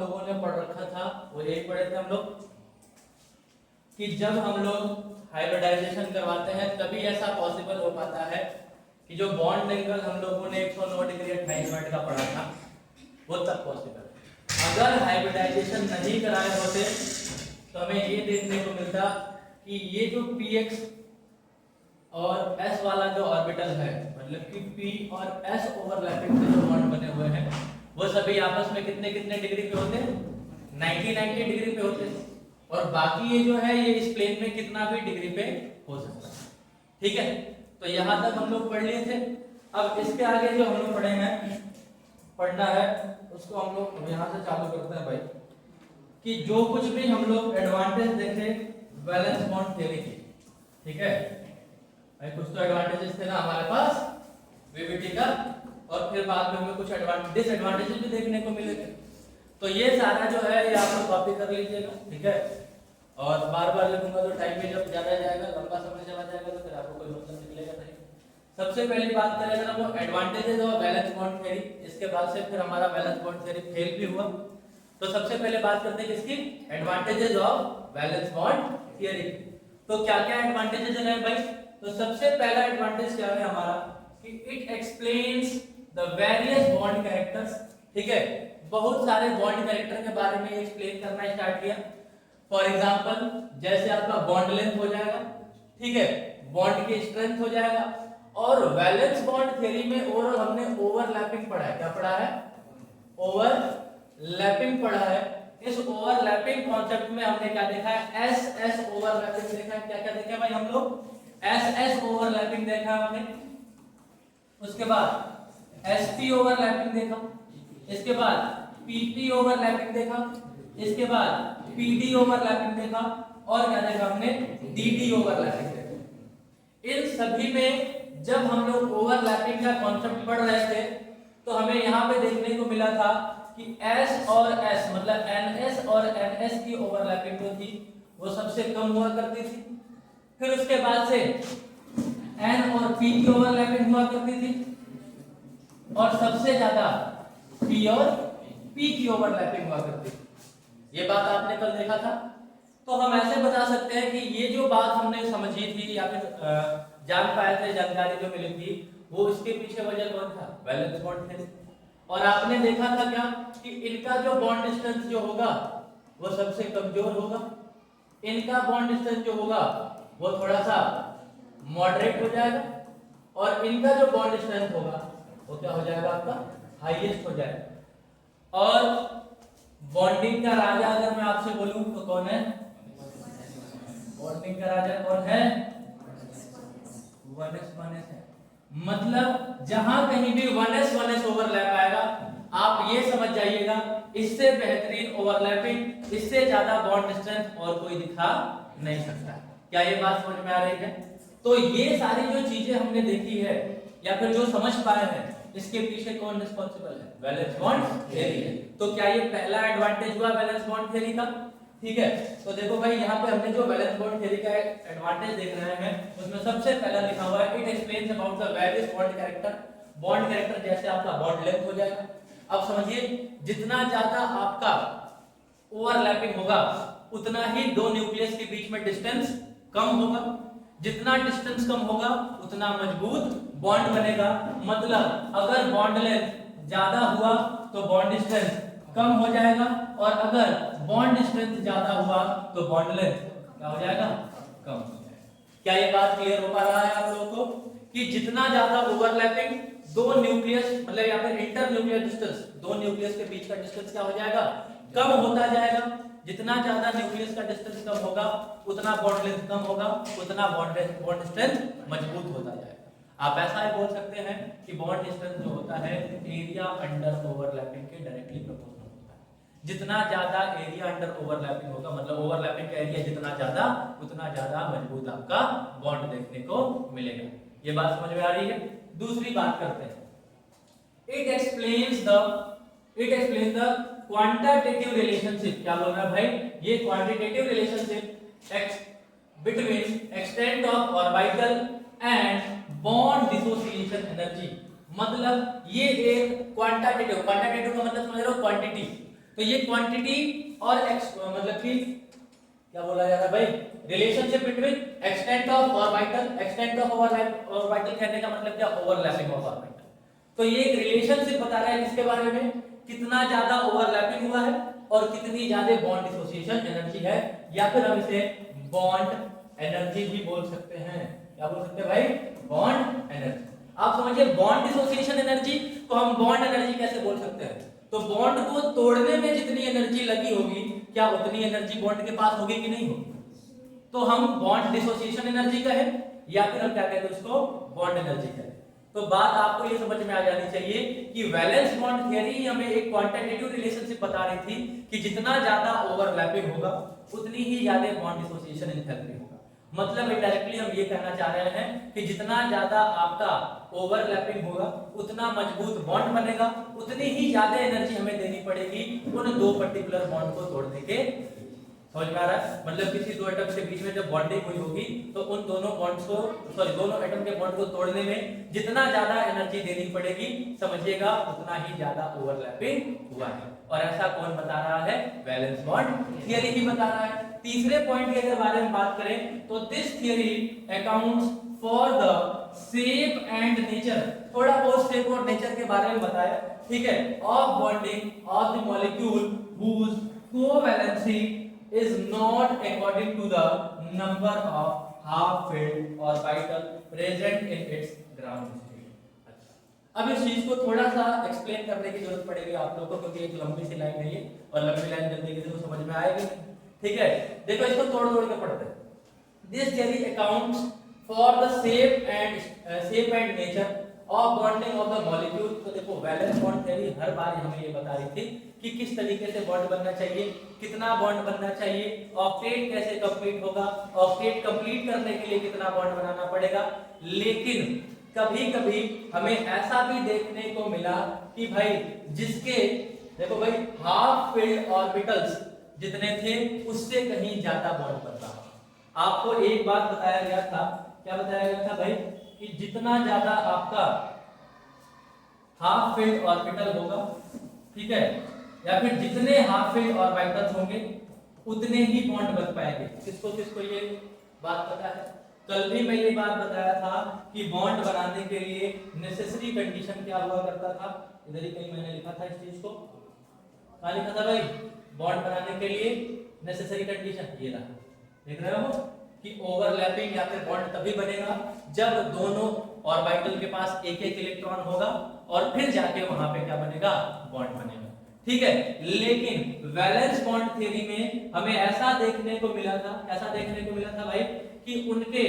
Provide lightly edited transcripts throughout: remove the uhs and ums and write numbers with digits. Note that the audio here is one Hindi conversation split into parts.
लोगों ने पढ़ रखा था वो यही पढ़े थे हम लोग कि जब हम लोग हाइब्रिडाइजेशन करवाते हैं तभी ऐसा पॉसिबल हो पाता है कि जो बॉन्ड एंगल हम लोगों ने 109 डिग्री 28 मिनट का पढ़ा था वो तब पॉसिबल। अगर हाइब्रिडाइजेशन नहीं कराए होते तो हमें ये देखने को मिलता कि ये जो px और s वाला जो ऑर्बिटल है, मतलब कि p और s ओवरलैपिंग में जो बॉन्ड बने हुए हैं वो सभी आपस में कितने कितने डिग्री पे होते हैं, 90 डिग्री पे होते हैं। और बाकी ये जो है ये इस प्लेन में कितना भी डिग्री पे हो सकता है। ठीक है, तो यहां तक हम लोग पढ़ लिए थे। अब इसके आगे जो हम लोग पढ़े हैं पढ़ना है उसको हम लोग यहां से चालू करते हैं भाई, कि जो कुछ भी हम लोग एडवांटेज देखे वैलेंस बॉन्ड थ्योरी की। ठीक है भाई, कुछ तो एडवांटेजेस थे ना हमारे पास वीबीटी का, और फिर बाद में हमें कुछ डिसएडवांटेजेस भी देखने को मिले थे। तो ये सारा जो है ये आप लोग कॉपी कर लीजिएगा। ठीक है, और बार बार लिखूंगा तो टाइम भी जब ज्यादा जाएगा, लंबा समय चला जाएगा तो फिर आपको कोई मतलब निकलेगा नहीं। सबसे पहली बात करें अगर हम एडवांटेजेस और बैलेंस बॉन्ड थ्योरी, इसके बाद से फिर हमारा बैलेंस बॉन्ड थ्योरी फेल भी हुआ। तो सबसे पहले बात करते हैं किसकी, advantages of valence bond theory. तो क्या क्या एडवांटेजेस है भाई, तो सबसे पहला एडवांटेज क्या है हमारा कि it explains the various bond characters. ठीक है, बहुत सारे बॉन्ड कैरेक्टर के बारे में एक्सप्लेन करना स्टार्ट किया। फॉर एग्जांपल जैसे आपका बॉन्ड लेंथ हो जाएगा, ठीक है, बॉन्ड की स्ट्रेंथ हो जाएगा। और वैलेंस बॉन्ड थ्योरी में ओवरऑल हमने ओवरलैपिंग पढ़ा है। क्या पढ़ा है, ओवरलैपिंग पढ़ा है। इस ओवरलैपिंग कॉन्सेप्ट में हमने क्या देखा है, एस एस ओवरलैपिंग देखा है। क्या क्या देखा है भाई हम लोग, एस एस ओवरलैपिंग देखा हमने, उसके बाद एसपी ओवरलैपिंग देखा, इसके बाद पीपी ओवरलैपिंग देखा, इसके बाद पीडी ओवरलैपिंग देखा, और क्या देखा हमने, डीडी ओवरलैपिंग देखा। इन सभी में जब हम लोग ओवरलैपिंग का कॉन्सेप्ट पढ़ रहे थे तो हमें यहाँ पे देखने को मिला था कि S और S मतलब NS और NS की ओवरलैपिंग जो थी वो सबसे कम हुआ करती थी। फिर उसके बाद से N और P की ओवरलैपिंग हुआ करती थी, और सबसे ज्यादा P और P की ओवरलैपिंग हुआ करती थी। ये बात आपने कल देखा था। तो हम ऐसे बता सकते हैं कि ये जो बात हमने समझी थी या फिर जान पाए थे, जानकारी जो मिली थी, वो इसके पीछे वजह कौन था, वैलेंस बॉन्ड थ्योरी। और आपने देखा था क्या कि इनका जो बॉन्ड डिस्टेंस जो होगा वो सबसे कमजोर होगा, इनका बॉन्ड डिस्टेंस जो होगा वो थोड़ा सा मॉडरेट हो जाएगा, और इनका जो बॉन्ड स्ट्रेंथ होगा वो क्या हो जाएगा, आपका हाईएस्ट हो जाएगा। और बॉन्डिंग का राजा अगर मैं आपसे बोलूं तो कौन है, बॉन्डिंग का राजा कौन है, 1s है। मतलब जहां कहीं भी 1s ओवरलैप आएगा आप ये समझ जाइएगा इससे बेहतरीन ओवरलैपिंग, इससे ज्यादा बॉन्ड स्ट्रेंथ और कोई दिखा नहीं सकता। क्या ये बात समझ में आ रही है? तो ये सारी जो चीजें हमने देखी है या फिर जो समझ पाए हैं, इसके पीछे कौन रिस्पांसिबल है, बैलेंस बॉन्ड थ्योरी है। तो क्या ये पहला एडवांटेज हुआ बैलेंस बॉन्ड थ्योरी का? ठीक है, तो देखो भाई यहाँ पे हमने जो बैलेंस बॉन्ड थ्योरी का एडवांटेज देख रहे हैं उसमें सबसे पहला लिखा हुआ है it explains about the various bond character. Bond character जैसे आपका बॉन्ड लेंथ हो जाएगा। अब समझिए जितना ज्यादा आपका ओवरलैपिंग होगा उतना ही दो न्यूक्लियस के बीच में डिस्टेंस कम होगा, जितना डिस्टेंस कम होगा उतना मजबूत बॉन्ड बनेगा। मतलब अगर बॉन्ड लेंथ ज्यादा हुआ तो बॉन्ड स्ट्रेंथ कम हो जाएगा, और अगर बॉन्ड स्ट्रेंथ ज्यादा हुआ तो बॉन्ड लेंथ क्या हो जाएगा, कम हो जाएगा। क्या ये बात क्लियर हो पा रहा है आप लोगों को कि जितना ज्यादा ओवरलैपिंग दो न्यूक्लियस मतलब या फिर इंटर न्यूक्लियर डिस्टेंस, दो न्यूक्लियस के बीच का डिस्टेंस क्या हो जाएगा, कम होता जाएगा। जितना ज्यादा न्यूक्लियस का डिस्टेंस कम होगा उतना बॉन्ड लेंथ कम होगा, उतना बॉन्ड स्ट्रेंथ मजबूत होता जाएगा। आप ऐसा ही बोल सकते हैं कि बॉन्ड स्ट्रेंथ जो होता है एरिया अंडर ओवरलैपिंग के डायरेक्टली प्रोपोर्शनल होता है। जितना ज्यादा एरिया अंडर ओवरलैपिंग होगा मतलब ओवरलैपिंग का एरिया जितना ज्यादा उतना ज्यादा मजबूत आपका बॉन्ड देखने को मिलेगा। ये बात समझ में आ रही है? दूसरी बात करते हैं, it explains the quantitative relationship. क्या बोल रहा है भाई, ये quantitative relationship between extent of orbital and bond dissociation energy. मतलब ये एक क्वांटिटेटिव का मतलब समझ रहे हो क्वांटिटी, तो ये क्वांटिटी और मतलब कि क्या बोला जा रहा है भाई, relationship between extent of orbital, extent of orbital कहने का मतलब क्या, ओवरलैपिंग ऑफ ऑर्बिटल। तो ये एक रिलेशनशिप बता रहा है किसके बारे में, कितना ज्यादा ओवरलैपिंग हुआ है और कितनी ज्यादा बॉन्ड डिसोसिएशन एनर्जी है, या फिर हम इसे बॉन्ड एनर्जी भी बोल सकते हैं। क्या बोल सकते हैं भाई, बॉन्ड एनर्जी। आप समझिए बॉन्ड डिसोसिएशन एनर्जी, तो हम बॉन्ड एनर्जी कैसे बोल सकते हैं, तो बॉन्ड को तोड़ने में जितनी एनर्जी लगी होगी, क्या उतनी एनर्जी बॉन्ड के पास होगी कि नहीं होगी, तो हम बॉन्ड डिसोसिएशन एनर्जी कहें, या फिर हम क्या कहते हैं उसको, बॉन्ड एनर्जी कहें। तो बात आपको ये समझ में आ जानी चाहिए कि वैलेंस बॉन्ड थ्योरी हमें एक क्वांटिटेटिव रिलेशनशिप बता रही थी कि जितना ज्यादा ओवरलैपिंग होगा उतनी ही ज्यादा बॉन्ड डिसोसिएशन एंथैल्पी होगा। मतलब इनडायरेक्टली हम ये कहना चाह रहे हैं कि जितना ज्यादा आपका ओवरलैपिंग होगा उतना मजबूत बॉन्ड बनेगा, उतनी ही ज्यादा एनर्जी हमें देनी पड़ेगी उन दो पर्टिकुलर बॉन्ड को तोड़ने के। समझ में आ रहा है, मतलब किसी दो एटम के बीच में जब बॉन्डिंग हुई होगी तो उन दोनों बॉन्ड्स को, सॉरी दोनों एटम के बॉन्ड को तोड़ने में जितना ज्यादा एनर्जी देनी पड़ेगी, समझिएगा उतना ही ज्यादा ओवरलैपिंग हुआ है। और ऐसा कौन बता रहा है, वैलेंस बॉन्ड थियरी ही बता रहा है। तीसरे पॉइंट के बारे में बात करें तो this theory accounts for the shape and nature, थोड़ा बहुत शेप और नेचर के बारे में बताया, ठीक है, of bonding of the molecule whose covalency is not according to the number of half-filled orbital present in its ground state। अब इस चीज को थोड़ा सा एक्सप्लेन करने की जरूरत पड़ेगी आप लोगों को, क्योंकि एक लंबी सी लाइन है ये, और लंबी लाइन जल्दी किसी को समझ में आएगी, ठीक है। देखो इसको तोड़ तोड़ के पढ़ते हैं। This theory accounts for the shape and nature of bonding of the molecule. तो देखो वैलेंस बॉन्ड थ्योरी हर बार हमें ये बता रही थी कि किस तरीके से बॉन्ड बनना चाहिए, कितना बॉन्ड बनना चाहिए, ऑक्टेट कैसे कंप्लीट होगा, ऑक्टेट कंप्लीट करने के लिए कितना बॉन्ड बनाना पड़ेगा। लेकिन कभी कभी हमें ऐसा भी देखने को मिला कि भाई जिसके, देखो भाई हाफ फिल्ड ऑर्बिटल्स जितने थे उससे कहीं ज्यादा बॉन्ड बन रहा। आपको एक बात बताया गया था, क्या बताया गया था भाई, कि जितना ज्यादा आपका हाफ फिल्ड ऑर्बिटल होगा, ठीक है, या फिर जितने हाफ फिल्ड ऑर्बिटल्स होंगे उतने ही बॉन्ड बन पाएंगे। किसको किसको ये बात पता है? कल भी मैं ये बात बताया था कि बॉन्ड बनाने के लिए नेसेसरी कंडीशन क्या हुआ करता था, इधर ही कहीं मैंने लिखा था इस चीज को, क्या लिखा था भाई, बॉन्ड बनाने के लिए नेसेसरी कंडीशन ये रहा, देख रहे हो कि ओवरलैपिंग या फिर बॉन्ड तभी बनेगा जब दोनों ऑर्बिटल के पास एक एक इलेक्ट्रॉन होगा और फिर जाके वहां पे क्या बनेगा, बॉन्ड बनेगा, ठीक है। लेकिन वैलेंस बॉन्ड थ्योरी में हमें ऐसा देखने को मिला था, ऐसा देखने को मिला था भाई कि उनके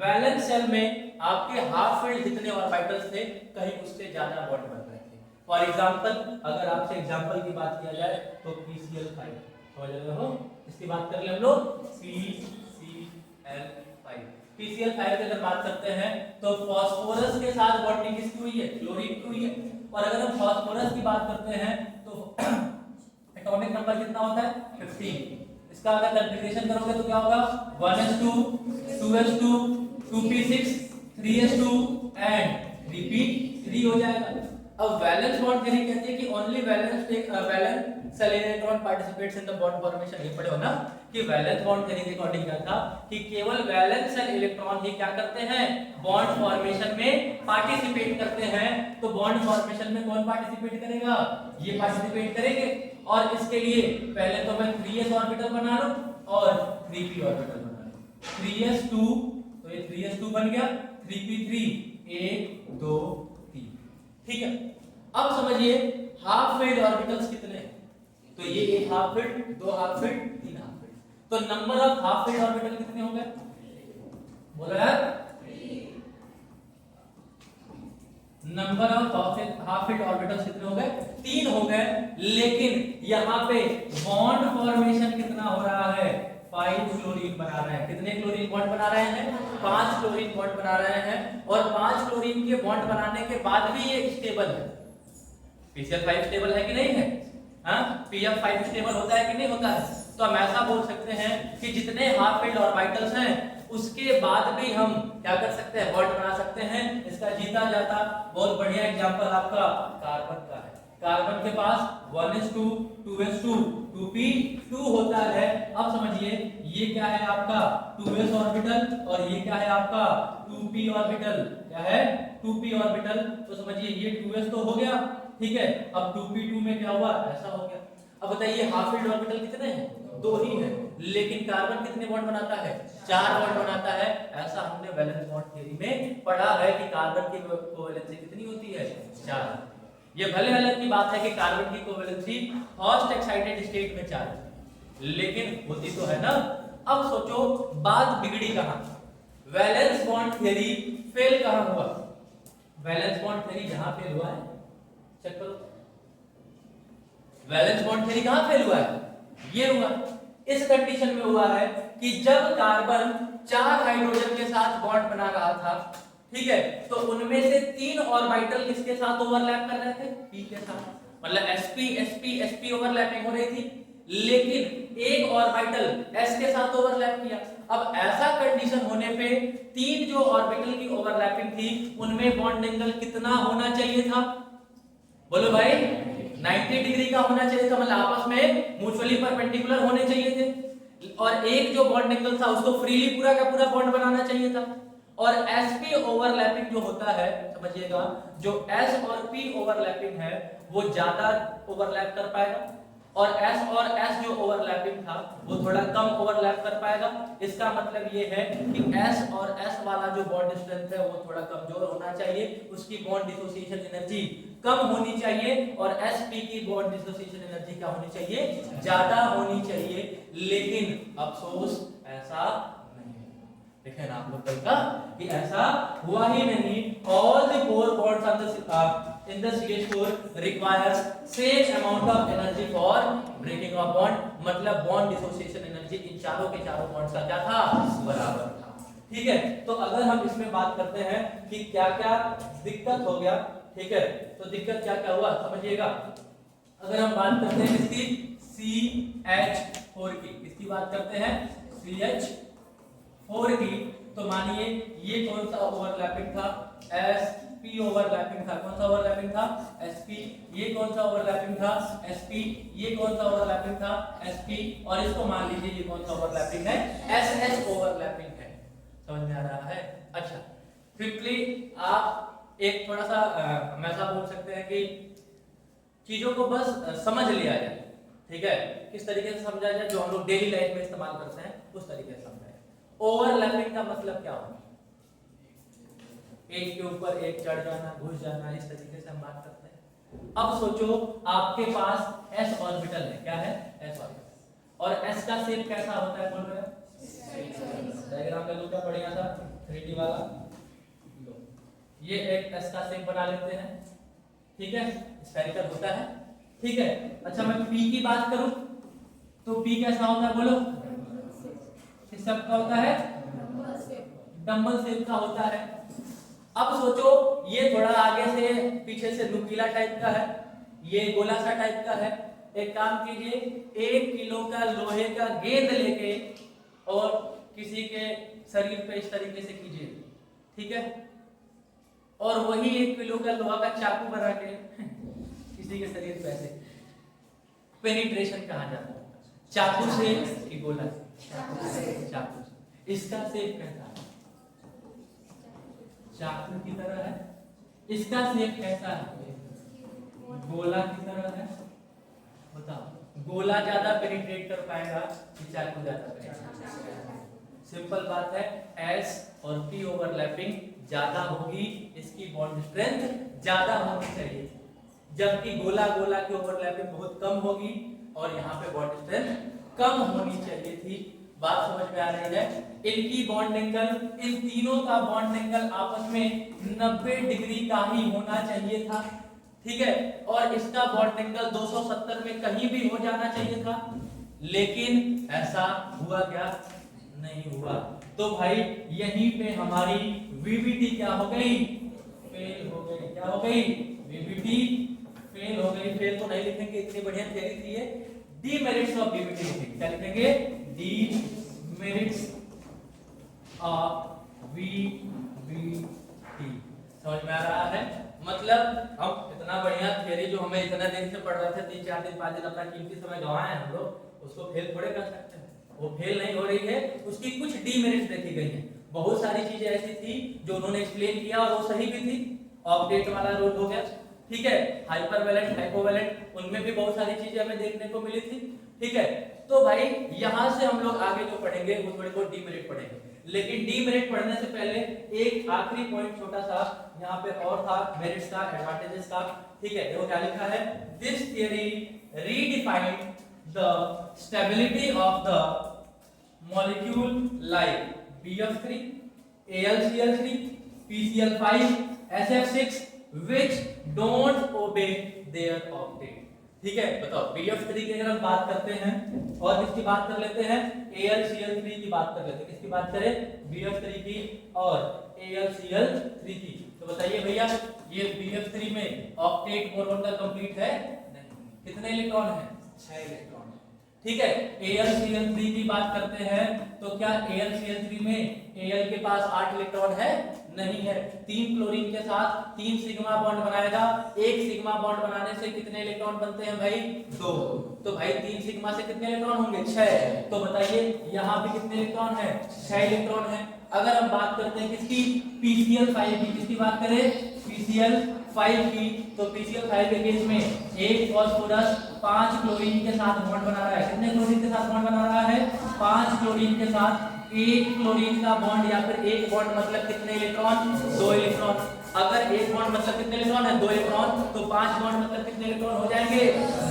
वैलेंस शेल में आपके हाफ फील्ड जितने ऑर्बिटल्स थे कहीं उससे ज्यादा बॉन्ड बन रहे थे। फॉर एग्जांपल, अगर आपसे एग्जांपल की बात किया जाए तो PCl5, समझ रहे हो, इसकी बात कर ले हम लोग, PCl5 की अगर बात करते हैं तो फास्फोरस के साथ बॉन्डिंग किसकी हुई है, क्लोरीन की हुई है। और अगर हम फास्फोरस की बात करते हैं तो एटॉमिक नंबर कितना होता है, 15। इसका अगर मल्टीप्लिकेशन करोगे तो क्या होगा, 1s2 2s2 2p6 3s2 and 3p3 हो जाएगा। अब वैलेंस बॉन्ड थ्योरी कहती है कि only valence shell electron participates in the bond formation. ये पढ़े हो ना कि वैलेंस बॉन्ड थ्योरी के अकॉर्डिंग क्या था कि केवल वैलेंस सेल इलेक्ट्रॉन ही क्या करते हैं, बॉन्ड फॉर्मेशन में पार्टिसिपेट करते हैं। तो बॉन्ड फॉर्मेशन में कौन पार्टिसिपेट करेगा, ये पार्टिसिपेट करेंगे। और इसके लिए पहले तो मैं 3s ऑर्बिटल बना लूं और 3p ऑर्बिटल बना लूं, 3s2 तो ये 3s2 बन गया, 3p3 1 2 3, ठीक है। अब समझिए हाफ फील्ड ऑर्बिटल्स कितने हैं, तो ये एक हाफ फील्ड, दो हाफ फील्ड, तीन हाफ फील्ड, तो number of half filled orbital कितने हो गए, बोलो यार, number of half field orbitals कितने हो गए, 3 हो गए। लेकिन यहाँ पे बॉन्ड फॉर्मेशन कितना हो रहा है, 5 क्लोरीन बना रहे हैं। कितने क्लोरीन बॉन्ड बना रहे हैं, 5 क्लोरीन बॉन्ड बना रहे हैं। और 5 क्लोरीन के बॉन्ड बनाने के बाद भी ये स्टेबल है। PCl5 स्टेबल है कि नहीं है, हाँ, PF5 स्टेबल होता है कि नहीं होता है। तो हम ऐसा बोल सकते हैं कि जितने हाफ फील्ड ऑर्बिटल्स हैं उसके बाद भी हम क्या कर सकते हैं, बॉन्ड बना सकते हैं। इसका जीता जाता बहुत बढ़िया एग्जांपल आपका कार्बन का है। कार्बन के पास 1s2 2s2 2p2 होता है। अब समझिए ये क्या है आपका 2s ऑर्बिटल और ये क्या है आपका 2p ऑर्बिटल। क्या है 2p ऑर्बिटल। तो समझिए ये 2s तो हो गया, ठीक है। अब 2p2 में क्या हुआ, ऐसा हो गया। अब बताइए हाफ फील्ड ऑर्बिटल कितने हैं, 2 ही हैं, लेकिन कार्बन कितने बॉन्ड बनाता है, 4 बॉन्ड बनाता है। ऐसा हमने वैलेंस बॉन्ड थ्योरी में पढ़ा है कि कार्बन की कोवैलेंसी कितनी होती है, 4। ये भले अलग की बात है कि कार्बन की कोवैलेंसी फर्स्ट एक्साइटेड स्टेट में 4 है, लेकिन होती तो है ना। अब सोचो बात बिगड़ी कहां, वैलेंस बॉन्ड थ्योरी फेल कहां हुआ। वैलेंस बॉन्ड थ्योरी जहां फेल हुआ है, चेक करो वैलेंस बॉन्ड थ्योरी कहां फेल हुआ है, ये हुआ इस कंडीशन में हुआ है कि जब कार्बन 4 हाइड्रोजन के साथ बॉन्ड बना रहा था, ठीक है, तो उनमें से 3 ऑर्बिटल किसके साथ ओवरलैप कर रहे थे, p के साथ, मतलब sp sp sp ओवरलैपिंग हो रही थी, लेकिन एक ऑर्बिटल s के साथ ओवरलैप किया। अब ऐसा कंडीशन होने पे 3 जो ऑर्बिटल की ओवरलैपिंग थी उनमें बॉन्ड एंगल कितना होना चाहिए था, बोलो भाई 90 डिग्री का होना चाहिए था, मतलब आपस में म्यूचुअली परपेंडिकुलर होने चाहिए थे। और एक जो बॉन्ड एंगल था उसको फ्रीली पूरा का पूरा बॉन्ड बनाना चाहिए था। और sp ओवरलैपिंग जो होता है, समझिएगा, जो s और p ओवरलैपिंग है वो ज्यादा ओवरलैप कर पाएगा और s जो ओवरलैपिंग था वो थोड़ा कम ओवरलैप कर पाएगा। इसका मतलब ये है कि s और s वाला जो बॉन्ड स्ट्रेंथ है वो थोड़ा कमजोर होना चाहिए, उसकी बॉन्ड डिसोसिएशन एनर्जी कम होनी चाहिए, और sp की बॉन्ड डिसोसिएशन एनर्जी क्या होनी चाहिए, ज्यादा होनी चाहिए। लेकिन अफसोस ऐसा देखें ना आप लोग कल का कि ऐसा हुआ ही नहीं। All the 4 bonds on the in the CH4 requires same amount of energy for breaking of bond, मतलब bond dissociation energy इन चारों के चारों bonds का क्या था, बराबर था। ठीक है, तो अगर हम इसमें बात करते हैं कि क्या क्या दिक्कत हो गया, ठीक है, तो दिक्कत क्या क्या हुआ समझिएगा। अगर हम बात करते हैं इसकी CH4 की, किसकी बात करते हैं, CH4 की, तो मानिए ये कौन सा ओवरलैपिंग था, sp ओवरलैपिंग था। कौन सा ओवरलैपिंग था, sp। ये कौन सा ओवरलैपिंग था, sp। ये कौन सा ओवरलैपिंग था, sp। और इसको मान लीजिए ये कौन सा ओवरलैपिंग है, sh ओवरलैपिंग है। समझ में आ रहा है। अच्छा, क्विकली आप एक थोड़ा सा हम ऐसा बोल सकते हैं कि चीजों को बस समझ लिया जाए, ठीक है, किस तरीके से समझा जाए, जो हम लोग डेली लाइफ में इस्तेमाल करते हैं उस तरीके से समझाएं। ओवरलैपिंग का मतलब क्या होता है, एक के ऊपर एक चढ़ जाना, घुस जाना, इस तरीके से हम बात करते हैं। अब सोचो आपके पास s ऑर्बिटल है, क्या है, s ऑर्बिटल, और s का शेप कैसा होता है, बोल रहे हैं, डायग्राम ले लो क्या बढ़िया सा 3D वाला, लो ये एक s का शेप बना लेते हैं, ठीक है, स्फेरिकल होता है, ठीक है। अच्छा मैं p की बात करूं तो p कैसा होता है, बोलो, किस टाइप का होता है, डंबल शेप का होता है। अब सोचो ये थोड़ा आगे से पीछे से नुकीला टाइप का है, ये गोला सा टाइप का है। एक काम कीजिए, 1 किलो का लोहे का गेंद लेके और किसी के शरीर पे इस तरीके से कीजिए, ठीक है, और वही 1 किलो का लोहा का चाकू बना के किसी के शरीर पे ऐसे पेनिट्रेशन कहा जाता है, चाकू से कि गोला से, चाकू से। इसका शेप कैसा है, चाकू की तरह है। इसका शेप कैसा है, गोला की तरह है। बताओ गोला ज्यादा पेनिट्रेट कर पाएगा कि चाकू ज्यादा पेनिट्रेट? सिंपल बात है, S और P ओवरलैपिंग ज्यादा होगी, इसकी बॉन्ड स्ट्रेंथ ज्यादा होनी चाहिए, जबकि गोला गोला की ओवरलैपिंग बहुत कम होगी और यहाँ पे बॉन्ड स्ट्रेंथ कम होनी चाहिए थी। बात समझ में आ रही है। इनकी बॉन्ड एंगल, इन तीनों का बॉन्ड एंगल आपस में 90 डिग्री का ही होना चाहिए था, ठीक है, और इसका बॉन्ड एंगल 270 में कहीं भी हो जाना चाहिए था, लेकिन ऐसा हुआ क्या, नहीं हुआ। तो भाई यहीं पे हमारी VBT क्या हो गई, फेल हो गई। क्या हो गई, VBT फेल हो गई। फेल तो नहीं लिखेंगे, इतनी बढ़िया थ्योरी थी ये, डीमेरिट्स ऑफ VBT लिखेंगे। क्या लिखेंगे, डीमेरिट्स ऑफ VBT। समझ में आ रहा है, मतलब हम इतना बढ़िया थियरी जो हमें इतना दिन से पढ़ रहे थे, 3-4 दिन 5 दिन अपना कीमती समय गंवाए हैं हम लोग, उसको फेल थोड़े कर सकते हैं। वो फेल नहीं हो रही है, उसकी कुछ डीमेरिट्स देखी गई हैं। बहुत सारी चीजें ऐसी थी जो उन्होंने एक्सप्लेन किया और वो सही भी थी। ऑक्टेट वाला रूल हो गया, ठीक है, हाइपरवैलेंट हाइपोवैलेंट, उनमें भी बहुत सारी चीजें हमें देखने को मिली थी, ठीक है। तो भाई यहां से हम लोग आगे जो पढ़ेंगे वो थोड़े बहुत डीमेरिट पढ़ेंगे, लेकिन डीमेरिट पढ़ने से पहले एक आखिरी पॉइंट छोटा सा यहाँ पे और था, मेरिट्स का, एडवांटेजेस का, ठीक है। देखो क्या लिखा है, this theory redefined the stability of the molecule like BF3, AlCl3, PCl5, SF6 which don't obey their octet, ठीक है। बताओ BF3 की अगर हम बात करते हैं और किसकी बात कर लेते हैं, AlCl3 की बात कर लेते हैं। किसकी बात करें, BF3 की और AlCl3 की। तो बताइए भैया ये BF3 में ऑक्टेट बोरोन का कंप्लीट है नहीं, कितने इलेक्ट्रॉन है, 6 इलेक्ट्रॉन, ठीक है। AlCl3 की बात करते हैं तो क्या AlCl3 में Al के पास 8 इलेक्ट्रॉन है, नहीं है। 3 क्लोरीन के साथ 3 सिग्मा बॉन्ड बनाएगा, एक सिग्मा बॉन्ड बनाने से कितने इलेक्ट्रॉन बनते हैं भाई, 2। तो भाई 3 सिग्मा से कितने इलेक्ट्रॉन होंगे, 6। तो बताइए यहाँ पे कितने इलेक्ट्रॉन है, 6 इलेक्ट्रॉन है। अगर हम बात करते हैं किसकी, PCl5 की, किसकी बात करें, PCl5 की, तो PCl5 के केस में एक फास्फोरस 5 क्लोरीन के साथ बॉन्ड बना रहा है। कितने क्लोरीन के साथ बॉन्ड बना रहा है, 5 क्लोरीन के साथ एक क्लोरीन का बॉन्ड, या फिर एक बॉन्ड मतलब कितने इलेक्ट्रॉन, 2 इलेक्ट्रॉन। अगर एक बॉन्ड मतलब कितने इलेक्ट्रॉन है, 2 इलेक्ट्रॉन, तो 5 बॉन्ड मतलब कितने इलेक्ट्रॉन हो जाएंगे,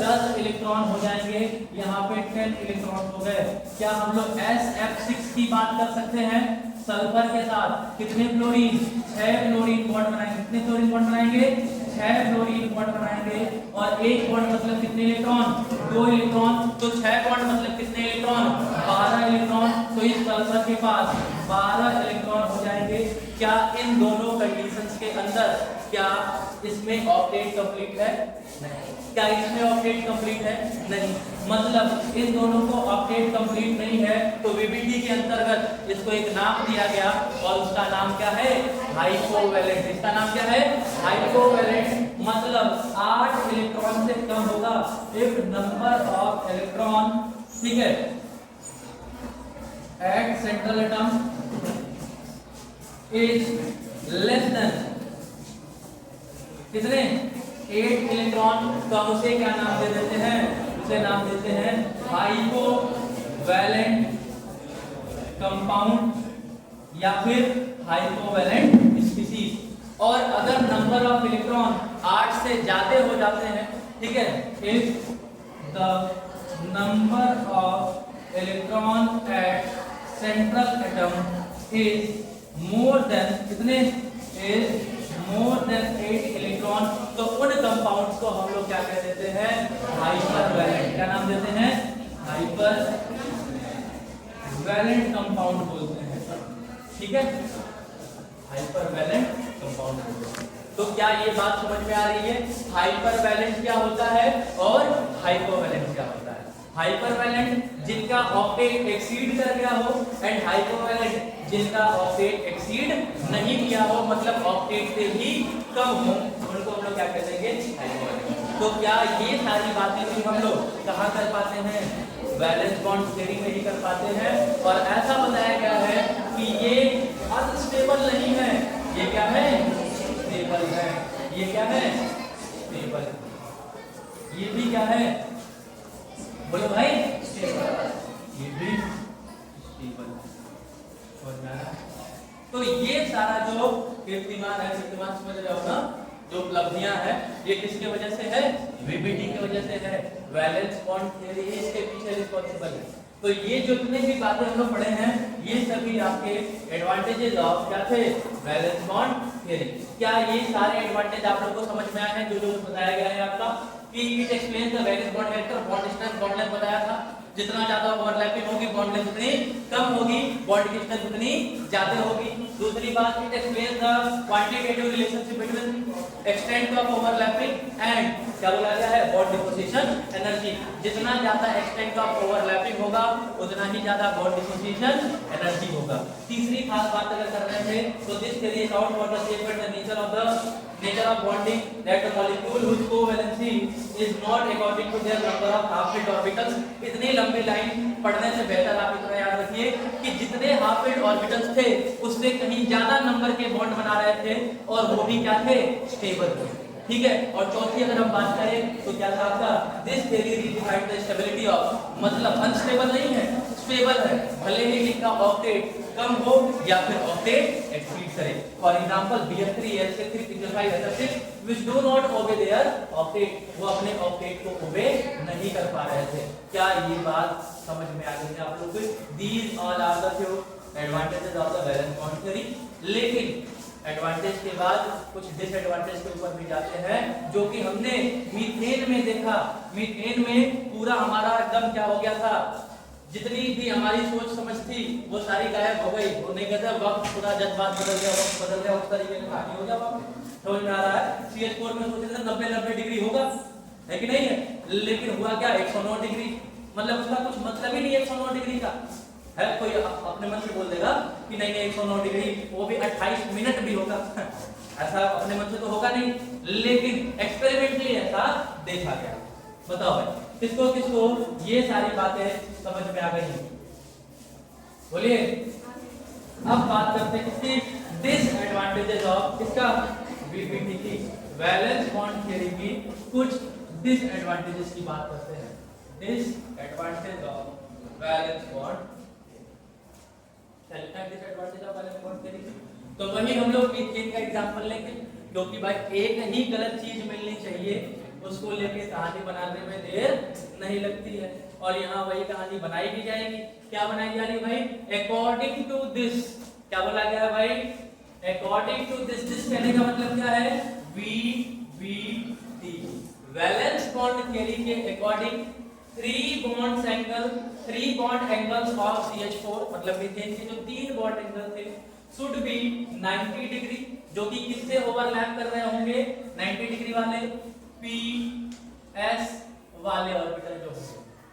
10 इलेक्ट्रॉन हो जाएंगे। यहाँ पे 10 इलेक्ट्रॉन हो गए। क्या हम लोग SF6 की बात कर सकते हैं, सल्फर के साथ कितने फ्लोरीन, 6 फ्लोरीन बॉन्ड बनाएंगे। कितने फ्लोरीन बॉन्ड बनाएंगे, 6 फ्लोरीन बॉन्ड बनाएंगे। और एक बॉन्ड मतलब कितने इलेक्ट्रॉन, 2 इलेक्ट्रॉन, तो 6 बॉन्ड मतलब कितने इलेक्ट्रॉन, 12 इलेक्ट्रॉन। तो इस सल्फर के पास 12 इलेक्ट्रॉन हो जाएंगे। क्या इन दोनों कंडीशंस के अंदर क्या इसमें ऑक्टेट कंप्लीट है, नहीं। क्या इसमें ऑक्टेट कंप्लीट है, नहीं। मतलब इन दोनों को ऑक्टेट कंप्लीट नहीं है, तो VBD के अंतर्गत इसको एक नाम दिया गया और उसका नाम क्या है, हाइपोवैलेंट। इसका नाम क्या है, हाइपोवैलेंट। मतलब 8 इलेक्ट्रॉन से कम होगा इफ नंबर ऑफ इलेक्ट्रॉन, ठीक है, at central atom is less than कितने, 8 इलेक्ट्रॉन। तो हम उसे क्या नाम दे देते हैं, उसे नाम देते हैं हाइपोवैलेंट कंपाउंड या फिर हाइपोवैलेंट स्पीशीज। और अगर नंबर ऑफ इलेक्ट्रॉन 8 से ज्यादा हो जाते हैं, ठीक है, if the number of electron at central atom is more than कितने, इज मोर देन 8 इलेक्ट्रॉन, तो उन कंपाउंड्स को हम लोग क्या कह देते हैं, हाइपरवैलेंट। क्या नाम देते हैं, हाइपरवैलेंट कंपाउंड बोलते हैं, ठीक है, हाइपरवैलेंट कंपाउंड बोलते हैं। तो क्या ये बात समझ में आ रही है, हाइपरवैलेंट क्या होता है और हाइपोवैलेंट क्या होता है। हाइपरवैलेंट जिनका ऑक्टेट एक्सीड कर गया हो, एंड हाइपोवैलेंट जिनका ऑक्टेट एक्सीड नहीं किया हो, मतलब ऑक्टेट से भी कम हो, उनको हम लोग क्या कह देंगे, हाइपोवैलेंट। तो क्या ये सारी बातें भी हम लोग कहाँ कर पाते हैं, वैलेंस बॉन्ड थ्योरी में ही कर पाते हैं। और ऐसा बताया गया है कि ये अनस्टेबल नहीं है, ये क्या है, स्टेबल है। ये क्या है, स्टेबल। ये भी क्या है, बोलो भाई, ये भी स्टेबल। तो ये सारा जो कीर्तिमान है, कीर्तिमान समझ रहे हो ना, जो उपलब्धियां हैं, ये किसके वजह से है, VBD की वजह से है। वैलेंस बॉन्ड थ्योरी इसके पीछे रिस्पॉन्सिबल है। तो ये जो जितने भी बातें हम लोग पढ़े हैं, ये सभी आपके एडवांटेजेस ऑफ क्या थे, वैलेंस बॉन्ड थ्योरी। क्या ये सारे एडवांटेज आप लोगों को समझ में आए हैं, जो जो बताया गया है आपका, कि it explains the valence bond character, bond distance, bond length बताया था। जितना ज्यादा ओवरलैपिंग होगी बॉन्ड लेंथ उतनी कम होगी, बॉन्ड डिस्टेंस उतनी ज्यादा होगी। दूसरी बात, it explains the quantitative relationship between extent of overlapping and क्या बोला गया है, बॉन्ड डिसोसिएशन एनर्जी। जितना ज्यादा एक्सटेंट ऑफ ओवरलैपिंग होगा उतना ही ज्यादा बॉन्ड डिसोसिएशन एनर्जी होगा। तीसरी खास बात अगर कर रहे थे तो this theory account for the shape and the nature of the nature of bonding that the molecule whose covalency is not according to their number of half filled orbitals। इतनी लंबी लाइन पढ़ने से बेहतर आप इतना याद रखिए कि जितने हाफ फील्ड ऑर्बिटल्स थे उससे कहीं ज्यादा नंबर के बॉन्ड बना रहे थे और वो भी क्या थे, स्टेबल थे। ठीक है। और चौथी अगर हम बात करें तो क्या था आपका, this theory redefined the stability of, मतलब अनस्टेबल नहीं है, स्टेबल है, भले ही इनका ऑक्टेट कम हो या फिर ऑक्टेट एक्सीड करे। For example BF3 SH3 305 SH6 which do not obey their octet, वो अपने ऑक्टेट को ओबे नहीं कर पा रहे थे। क्या ये बात समझ में आ गई है आप लोगों को? These all are the few advantages of the valence bond theory। लेकिन एडवांटेज के बाद कुछ डिसएडवांटेज के ऊपर भी जाते हैं, जो कि हमने मीथेन में देखा। मीथेन में पूरा हमारा एकदम क्या हो गया था, जितनी भी हमारी सोच समझ थी वो सारी गायब हो गई। वो नहीं कहते वक्त पूरा जज्बात बदल गया, वक्त बदल गया, उस तरीके का कहानी हो गया। समझ में आ रहा है? CH4 में सोचते थे 90 डिग्री होगा, है कि नहीं है, लेकिन हुआ क्या 109 डिग्री। मतलब उसका कुछ मतलब ही नहीं 109 डिग्री का है। कोई अपने मन से बोल देगा कि नहीं नहीं 109 डिग्री, वो भी 28 मिनट भी होगा ऐसा अपने मन से तो होगा नहीं, लेकिन एक्सपेरिमेंटली ऐसा देखा गया। बताओ भाई, किसको किसको ये सारी बातें समझ में आ गई? बोलिए। अब बात करते हैं किसकी, डिसएडवांटेजेस ऑफ इसका VBT की, वैलेंस बॉन्ड थ्योरी की कुछ डिसएडवांटेजेस की बात करते हैं। Disadvantage of valence bond, disadvantage of valence bond theory, तो वही हम लोग मीथेन का एग्जांपल लेंगे, क्योंकि भाई एक ही गलत चीज मिलनी चाहिए, उसको लेके कहानी बनाने में देर नहीं लगती है। और यहाँ वही कहानी बनाई भी जाएगी। क्या बनाई जा रही है भाई? अकॉर्डिंग टू दिस, क्या बोला गया है भाई? According to this. दिस कहने का मतलब क्या है? VBT, वैलेंस बॉन्ड थ्योरी के according 3 bond angles of CH4, मतलब मीथेन के जो 3 बॉन्ड एंगल थे, शुड बी 90 डिग्री, जो कि किससे ओवरलैप कर रहे होंगे? 90 डिग्री वाले PS वाले ऑर्बिटल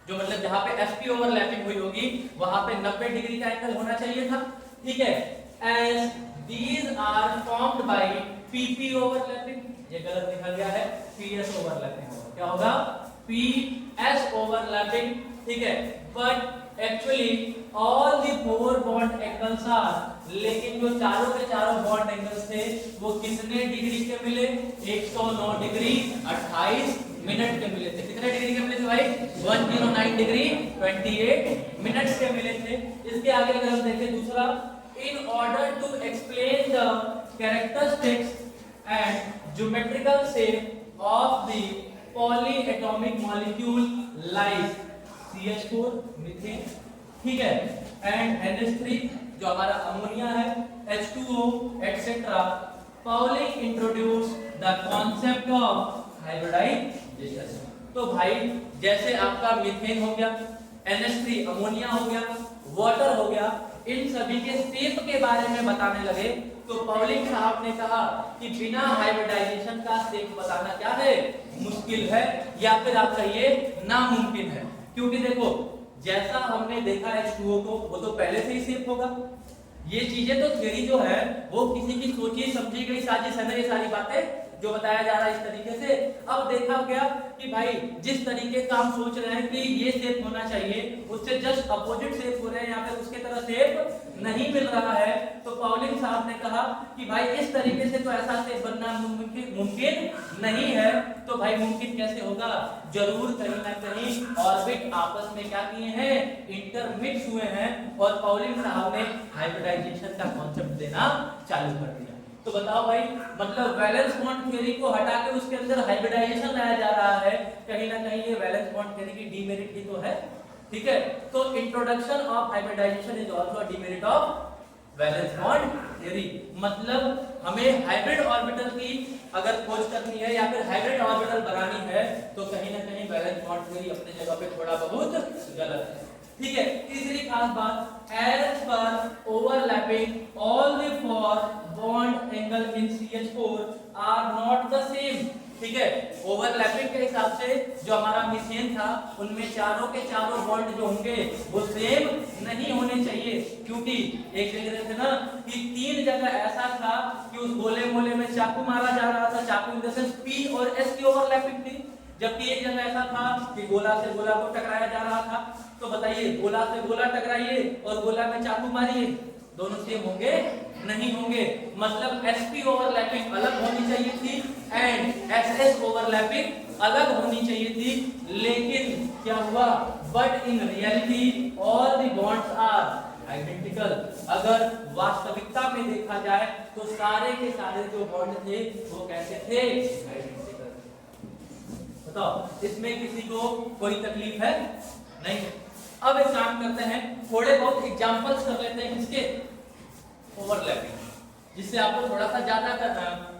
जो मतलब जहां पे SP ओवरलैपिंग हुई होगी वहां पे 90 डिग्री का एंगल होना चाहिए था। ठीक है। As these are formed by PP overlapping, ये गलत लिखा गया है, PS ओवरलैपिंग होगा। क्या होगा? PS overlapping. ठीक है। But actually all the 4 bond angles are, लेकिन जो चारों के चारों बॉन्ड एंगल्स थे वो कितने डिग्री के मिले? 109 डिग्री 28 मिनट के मिले थे। कितने डिग्री के मिले थे भाई? 109 डिग्री 28 मिनट्स के मिले थे। इसके आगे अगर हम देखें दूसरा, in order to explain the characteristics and geometrical shape of the polyatomic molecule like CH4 methane, ठीक है, एंड NH3 जो हमारा अमोनिया है, H2O etcetera, Pauling introduce the concept of hybridization. तो भाई जैसे आपका मीथेन हो गया, NH3 अमोनिया हो गया, वाटर हो गया, इन सभी के शेप के बारे में बताने लगे, तो पाउलिंग साहब ने कहा कि बिना हाइब्रिडाइजेशन का शेप बताना क्या है? मुश्किल है, या फिर आप कहिए नामुमकिन है। क्योंकि देखो जैसा हमने देखा H2O को, वो तो पहले से ही शेप होगा। ये चीजें तो थ्योरी जो है वो किसी की सोची समझी गई साजिश है ना, ये सारी बातें जो बताया जा रहा है इस तरीके से। अब देखा गया कि भाई जिस तरीके का हम सोच रहे हैं कि ये शेप होना चाहिए, उससे जस्ट अपोजिट शेप हो रहे हैं, यहाँ पे उसके तरह शेप नहीं मिल रहा है। तो पाउलिंग साहब ने कहा कि भाई इस तरीके से तो ऐसा शेप बनना मुमकिन नहीं है। तो भाई मुमकिन कैसे होगा? जरूर कहीं ना कहीं ऑर्बिट आपस में क्या किए हैं? इंटरमिक्स हुए हैं, और पाउलिंग साहब ने हाइब्रिडाइजेशन का कॉन्सेप्ट देना चालू कर दिया। तो बताओ भाई, मतलब वैलेंस बॉन्ड थ्योरी को हटा के उसके अंदर हाइब्रिडाइजेशन लाया जा रहा है, कहीं ना कहीं ये वैलेंस बॉन्ड थ्योरी की डीमेरिट ही तो है। ठीक है। तो introduction of hybridization is also a demerit of valence bond theory. मतलब हमें हाइब्रिड ऑर्बिटल की अगर खोज करनी है या फिर हाइब्रिड ऑर्बिटल बनानी है, तो कहीं ना कहीं वैलेंस बॉन्ड थ्योरी अपने जगह पे थोड़ा बहुत गलत है। ठीक है। तीसरी खास बात, एज पर overlapping all the 4 bond angle in CH4 are not the same. ठीक है, ओवरलैपिंग के हिसाब से जो हमारा मीथेन था उनमें चारों के चारों बॉन्ड जो होंगे वो सेम नहीं होने चाहिए, क्योंकि एक जगह थे ना कि 3 जगह ऐसा था कि उस गोले मोले में चाकू मारा जा रहा था, चाकू इन द सेंस पी और एस की ओवरलैपिंग थी, जबकि एक जगह ऐसा था कि गोला से गोला को टकराया जा रहा था। तो बताइए, गोला से गोला टकराइए और गोला में चाकू मारिए, दोनों सेम होंगे नहीं होंगे। मतलब एसपी ओवरलैपिंग अलग होनी चाहिए थी एंड एसएस ओवरलैपिंग अलग होनी चाहिए थी, लेकिन क्या हुआ, but in reality all the bonds are identical. अगर वास्तविकता में देखा जाए तो सारे के सारे जो बॉन्ड थे वो कैसे थे, आइडेंटिकल। बताओ, इसमें किसी को कोई तकलीफ है नहीं। अब एक काम करते हैं, थोड़े बहुत एग्जांपल्स कर लेते हैं किसके, ओवरलैपिंग, जिससे आपको थोड़ा सा ज्यादा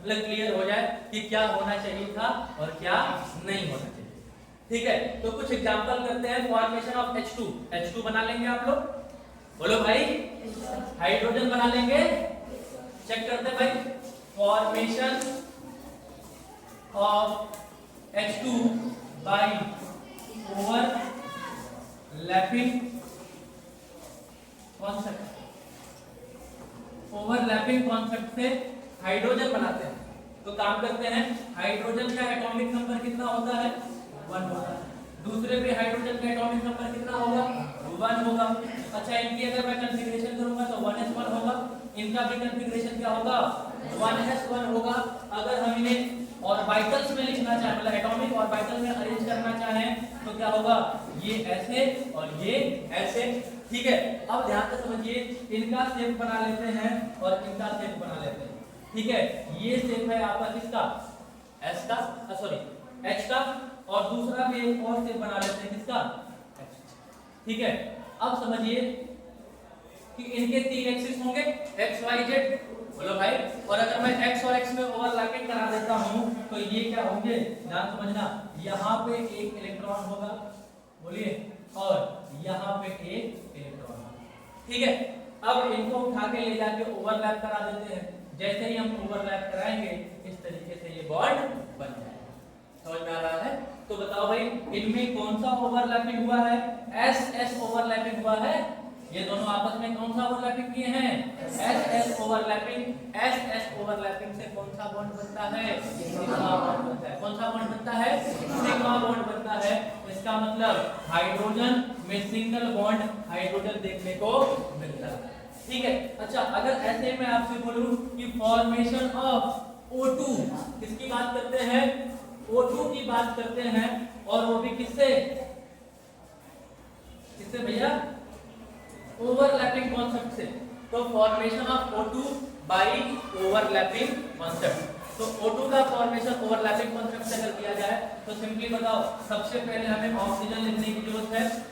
क्लियर हो जाए कि क्या होना चाहिए था और क्या नहीं होना चाहिए। ठीक है, तो कुछ एग्जांपल करते हैं। फॉर्मेशन ऑफ H2, H2 बना लेंगे आप लोग, बोलो भाई। हाइड्रोजन बना लेंगे, चेक करते हैं भाई। Formation of H2 by overlapping concept, overlapping concept से हाइड्रोजन बनाते हैं। तो काम करते हैं, हाइड्रोजन का एटॉमिक नंबर कितना होता है, 1 होता है। दूसरे पे हाइड्रोजन का एटॉमिक नंबर कितना होगा, 1 होगा। अच्छा, इनकी अगर मैं कंफिगरेशन करूंगा तो 1s1 होगा, इनका भी कंफिगरेशन क्या होगा, 1s1 होगा। अगर हम इन्हें ऑर्बिटल्स में लिखना चाहें, मतलब एटॉमिक ऑर्बिटल में अरेंज करना चाहें तो क्या होगा, ये ऐसे और ये ऐसे। ठीक है, अब ध्यान से समझिए, इनका शेप बना लेते हैं और इनका शेप बना लेते हैं। ठीक है, ये शेप है आपका किसका, एस का, सॉरी एच का, और दूसरा भी एक और शेप बना लेते हैं किसका, एच। ठीक है, अब समझिए कि इनके 3 एक्सिस होंगे, एक्स वाई जेड, बोलो भाई। और अगर मैं x और x में ओवरलैपिंग करा देता हूं तो ये क्या होंगे, ध्यान समझना, यहाँ पे एक इलेक्ट्रॉन होगा, बोलिए, और यहाँ पे एक इलेक्ट्रॉन होगा। ठीक है, अब इनको उठा के ले जाके ओवरलैप करा देते हैं। जैसे ही हम ओवरलैप कराएंगे इस तरीके से ये बॉन्ड बन जाएगा। समझ में आ रहा है? तो बताओ भाई, इनमें कौन सा ओवरलैपिंग हुआ है, एस एस ओवरलैपिंग हुआ है। ये दोनों आपस में कौन सा ओवरलैपिंग किए हैं, S S overlapping. S S overlapping से कौन सा बॉन्ड बनता है, सिग्मा बॉन्ड बनता है। कौन सा बॉन्ड बनता है, सिग्मा बॉन्ड बनता है। इसका मतलब हाइड्रोजन में सिंगल बॉन्ड हाइड्रोजन देखने को मिलता है। ठीक है, अच्छा, अगर ऐसे में आपसे बोलूं कि फॉर्मेशन ऑफ O2, किसकी बात करते हैं, O2 की बात करते हैं, और वो भी किससे, किससे भैया, ओवरलैपिंग कॉन्सेप्ट से। तो formation of O2 by overlapping concept. तो O2 का फॉर्मेशन ओवरलैपिंग कॉन्सेप्ट से अगर किया जाए तो सिंपली बताओ, सबसे पहले हमें ऑक्सीजन लिखने की जरूरत है।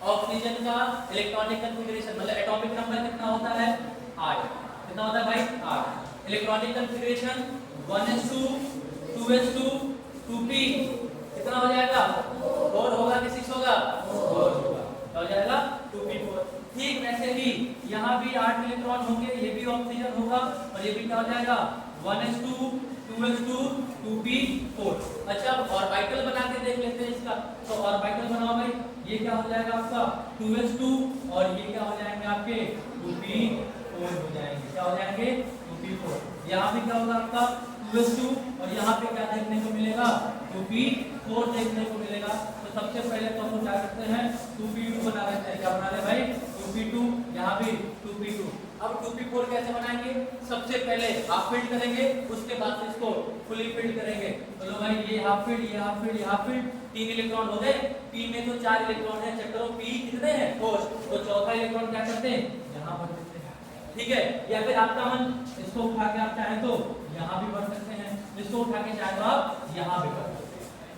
ऑक्सीजन का इलेक्ट्रॉनिक कॉन्फ़िगरेशन, मतलब एटॉमिक नंबर कितना होता है, 8। कितना होता है भाई, 8। Electronic configuration 1s2 2s2 2p, कितना हो जाएगा, 4 होगा कि 6 होगा, 4 होगा, क्या हो जाएगा, 2p4। ठीक वैसे ही यहाँ भी 8 इलेक्ट्रॉन होंगे, ये भी ऑक्सीजन होगा, और ये भी क्या हो जाएगा, 1s2 2s2 2p4। अच्छा, अब ऑर्बिटल बना के देख लेते हैं इसका। तो ऑर्बिटल बनाओ भाई, ये क्या हो जाएगा आपका 2s2, और ये क्या हो जाएंगे आपके 2p4 हो जाएंगे। क्या हो जाएंगे, 2p4। यहाँ भी क्या होगा आपका 2s2, और यहाँ पे क्या देखने को मिलेगा, 2p4 देखने को मिलेगा। तो सबसे पहले तो हम क्या करते हैं, 2p2 बना लेते हैं। क्या बना ले भाई, 2p2, यहाँ भी 2p2। अब 2p4 कैसे बनाएंगे, सबसे पहले हाफ फील्ड करेंगे, उसके बाद इसको फुली फील्ड करेंगे। तो लो भाई, ये हाफ फील्ड, ये हाफ फील्ड, ये हाफ फील्ड, 3 इलेक्ट्रॉन हो गए। p में तो 4 इलेक्ट्रॉन है, चेक करो p कितने हैं, 4। तो चौथा इलेक्ट्रॉन क्या करते हैं, यहाँ पर देते हैं। ठीक है, या फिर आपका मन, इसको उठा के आप चाहें तो यहाँ भी बढ़ सकते हैं, इसको उठा के चाहे तो आप यहाँ भी बढ़ सकते हैं।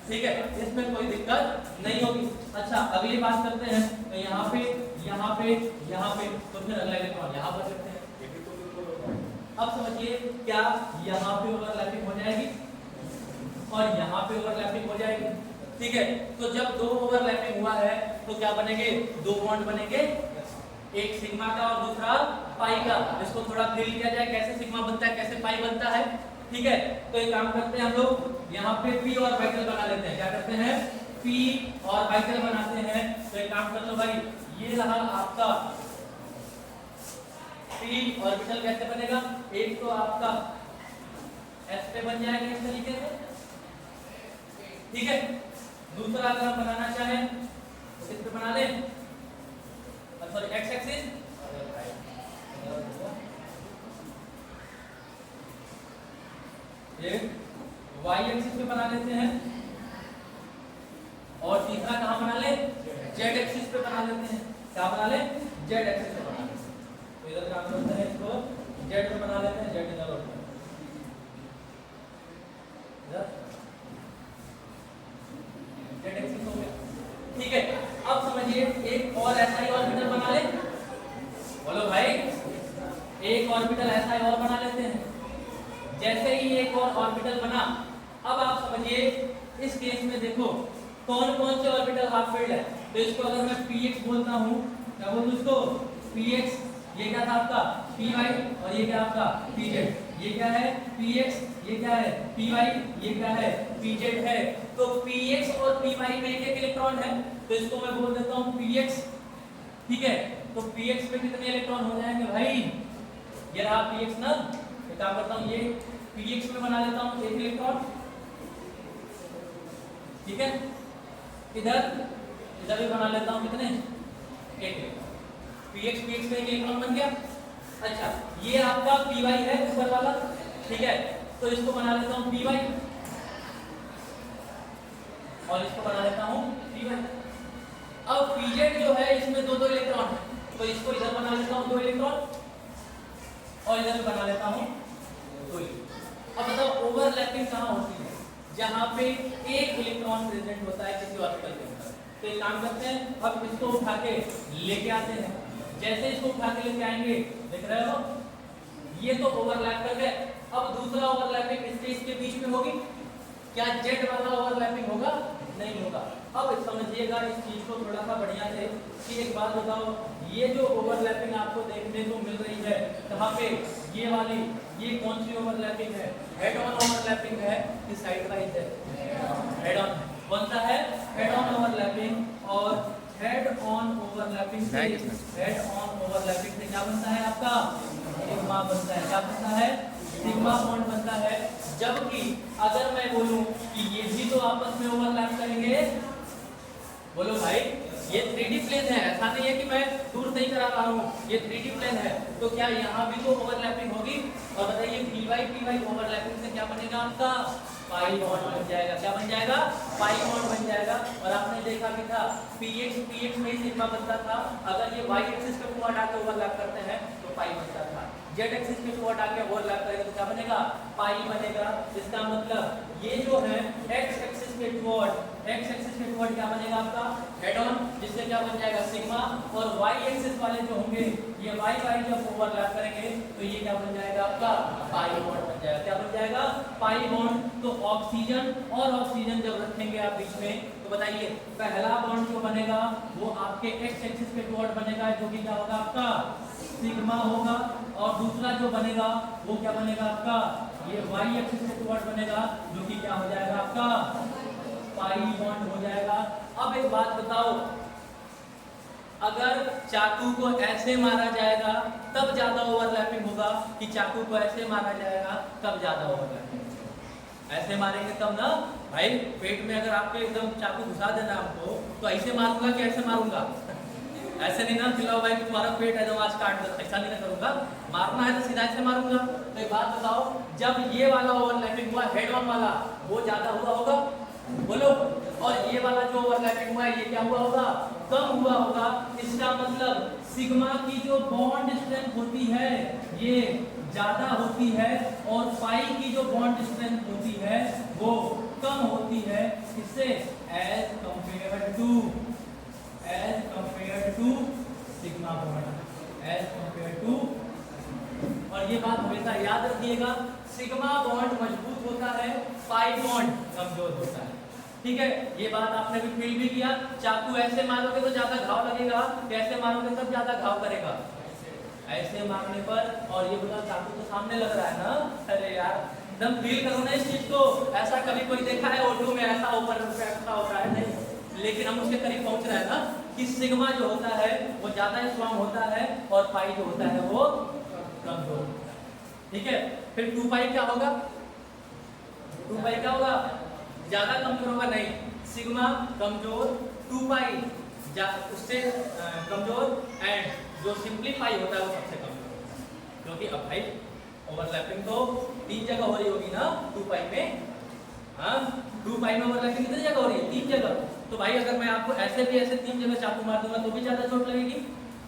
ठीक है, इसमें कोई दिक्कत नहीं होगी। अच्छा, अगली बात करते हैं, तो यहाँ पे यहाँ पे यहाँ पे, तो फिर अगला इलेक्ट्रॉन यहाँ पर करते हैं, ये भी तो। अब समझिए, क्या यहाँ पे ओवरलैपिंग हो जाएगी और यहाँ पे ओवरलैपिंग हो जाएगी। ठीक है, तो जब 2 ओवरलैपिंग हुआ है तो क्या बनेंगे, 2 बॉन्ड बनेंगे, एक सिग्मा का और दूसरा पाई का। इसको थोड़ा फिल किया जाए, कैसे सिग्मा बनता है, कैसे पाई बनता है। ठीक है, तो एक काम करते हैं हम लोग यहाँ पे p ऑर्बिटल बना लेते हैं। क्या करते हैं? p ऑर्बिटल बनाते हैं। तो एक काम कर लो भाई, ये रहा आपका p ऑर्बिटल। कैसे बनेगा? एक तो आपका s पे बन जाएगा इस तरीके से, ठीक है। दूसरा अगर हम बनाना चाहें तो इस पे बना लें, सॉरी x एक्सिस, एक y एक्सिस पे बना लेते हैं, और तीसरा कहां बना ले? z एक्सिस पे बना लेते हैं। क्या बना ले? z एक्सिस पे बना लेते हैं। तो इधर काम करते हैं, इसको z पे बना लेते हैं, z इधर होता है, इधर z एक्सिस हो गया, ठीक है। अब समझिए एक और ऐसा ही ऑर्बिटल बना ले, बोलो भाई, एक ऑर्बिटल ऐसा ही और बना लेते हैं। जैसे ही एक और ऑर्बिटल बना, अब आप समझिए इस केस में देखो कौन कौन से ऑर्बिटल हाफ फील्ड है। तो इसको अगर मैं px बोलता हूँ, क्या बोलूँ इसको? px, ये क्या था आपका? py, और ये क्या आपका? pz। ये क्या है? px, ये क्या है? py, ये क्या है? pz है। तो px और py में एक एक इलेक्ट्रॉन है, तो इसको मैं बोल देता हूँ px, ठीक है। तो px में कितने इलेक्ट्रॉन हो जाएंगे भाई? ये रहा px ना, क्या करता हूँ, ये px में बना लेता हूँ एक इलेक्ट्रॉन, ठीक है। इधर इधर भी बना लेता हूँ कितने? एक इलेक्ट्रॉन। px में एक इलेक्ट्रॉन बन गया। अच्छा, ये आपका py है ऊपर वाला, ठीक है। तो इसको बना लेता हूँ py, और इसको बना लेता हूँ py। अब pz जो है इसमें दो दो इलेक्ट्रॉन है, तो इसको इधर बना लेता हूँ दो इलेक्ट्रॉन, और इधर भी बना लेता हूँ दो इलेक्ट्रॉन। अब बताओ ओवरलैपिंग कहाँ होती है? जहाँ पे एक इलेक्ट्रॉन प्रेजेंट होता है किसी ऑर्बिटल के अंदर। तो एक काम करते हैं, अब इसको उठा के लेके आते हैं। जैसे इसको उठा के लेके आएंगे, देख रहे हो ये तो ओवरलैप कर गए। अब दूसरा ओवरलैपिंग इसके बीच में होगी। क्या जेड वाला ओवरलैपिंग होगा? नहीं होगा। अब समझिएगा इस चीज को थोड़ा सा बढ़िया से कि एक बात बताओ, ये जो ओवरलैपिंग आपको देखने को मिल रही है कहाँ पे? ये वाली, ये कौन सी ओवरलैपिंग है? हेड ऑन ओवरलैपिंग है कि साइड वाइज है? Head on. कौन सा है? Head on overlapping. और हेड ऑन ओवरलैपिंग से, हेड ऑन ओवरलैपिंग से क्या बनता है आपका? सिग्मा बनता है। क्या बनता है? सिग्मा बॉन्ड बनता है। जबकि अगर मैं बोलूं कि ये भी तो आपस में ओवरलैप करेंगे, बोलो भाई, ये 3D प्लेन है, ऐसा नहीं है कि मैं दूर से ही करा रहा हूँ, ये 3D प्लेन है, तो क्या यहाँ भी तो ओवरलैपिंग होगी? और बताइए py ओवरलैपिंग से क्या बनेगा आपका? पाई बॉन्ड बन जाएगा। क्या बन जाएगा? पाई बॉन्ड बन जाएगा। और आपने देखा भी था px में ही सिग्मा बनता था। अगर ये y एक्सिस पे कोऑर्ड आके ओवरलैप करते हैं तो पाई बनता था। z एक्सिस पे कोऑर्ड आके ओवरलैप करेंगे तो क्या बनेगा? पाई बनेगा। इसका मतलब ये जो है x एक्सिस के टुवर्ड क्या बनेगा आपका? हेड ऑन, जिससे क्या बन जाएगा? सिग्मा। और y एक्सिस वाले जो होंगे ये y जब ओवरलैप करेंगे तो ये क्या बन जाएगा आपका? पाई बॉन्ड बन जाएगा। क्या बन जाएगा? Pi bond. तो ऑक्सीजन और ऑक्सीजन जब रखेंगे आप बीच में, तो बताइए पहला बॉन्ड जो बनेगा वो आपके x एक्सिस पे टुवर्ड बनेगा, जो कि क्या होगा आपका? सिग्मा होगा। और दूसरा जो बनेगा वो क्या बनेगा आपका? ये y एक्सिस पे टुवर्ड बनेगा, जो कि क्या हो जाएगा आपका? पाई बॉन्ड हो जाएगा। अब एक बात बताओ, अगर चाकू को ऐसे मारा जाएगा तब ज्यादा ओवरलैपिंग होगा कि चाकू को ऐसे मारा जाएगा तब ज्यादा ओवरलैपिंग होगा? ऐसे मारेंगे तब ना भाई। पेट में अगर आपके एकदम चाकू घुसा देना हमको, तो ऐसे मारूंगा कि ऐसे मारूंगा? ऐसे नहीं ना खिलाओ भाई तुम्हारा पेट है तो आज काट दो, ऐसा नहीं ना करूंगा। मारना है तो सीधा ऐसे मारूंगा। तो एक बात बताओ, जब ये वाला ओवरलैपिंग हुआ हेड ऑन वाला, वो ज्यादा हुआ होगा? बोलो। और ये वाला जो ओवरलैपिंग हुआ है ये क्या हुआ होगा? कम हुआ होगा। इसका मतलब सिग्मा की जो बॉन्ड स्ट्रेंथ होती है ये ज्यादा होती है, और पाई की जो बॉन्ड स्ट्रेंथ होती है वो कम होती है। इससे as compare to sigma bond, as compare to. और ये बात हमेशा याद रखिएगा, सिग्मा बॉन्ड मजबूत होता है, पाई बॉन्ड कमजोर होता है। ठीक है, ये बात आपने भी फील भी किया। चाकू ऐसे मारोगे तो ज्यादा घाव लगेगा, कैसे मारोगे तब ज्यादा घाव करेगा? ऐसे मारने पर। और ये बोला चाकू तो सामने लग रहा है ना, अरे यार एकदम फील करो ना इस चीज को। ऐसा कभी कोई देखा है O2 में ऐसा ऊपर ऐसा होता है? नहीं, लेकिन हम उसके करीब पहुंच रहे हैं ना कि सिग्मा जो होता है वो ज्यादा स्ट्रांग होता है और पाई जो होता है वो कमजोर होता है। ठीक है, फिर 2 पाई क्या होगा? 2 पाई क्या होगा? ज्यादा कमजोर होगा नहीं, सिग्मा कमजोर, 2 पाई उससे कमजोर, एंड जो सिंपलीफाई होता है वो सबसे कमजोर होता है। क्योंकि अब भाई ओवरलैपिंग तो 3 जगह हो रही होगी ना 2 पाई में। हाँ, 2 पाई में ओवरलैपिंग कितनी जगह हो रही है? 3 जगह। तो भाई अगर मैं आपको ऐसे भी ऐसे 3 जगह चाकू मार दूंगा तो भी ज्यादा चोट लगेगी।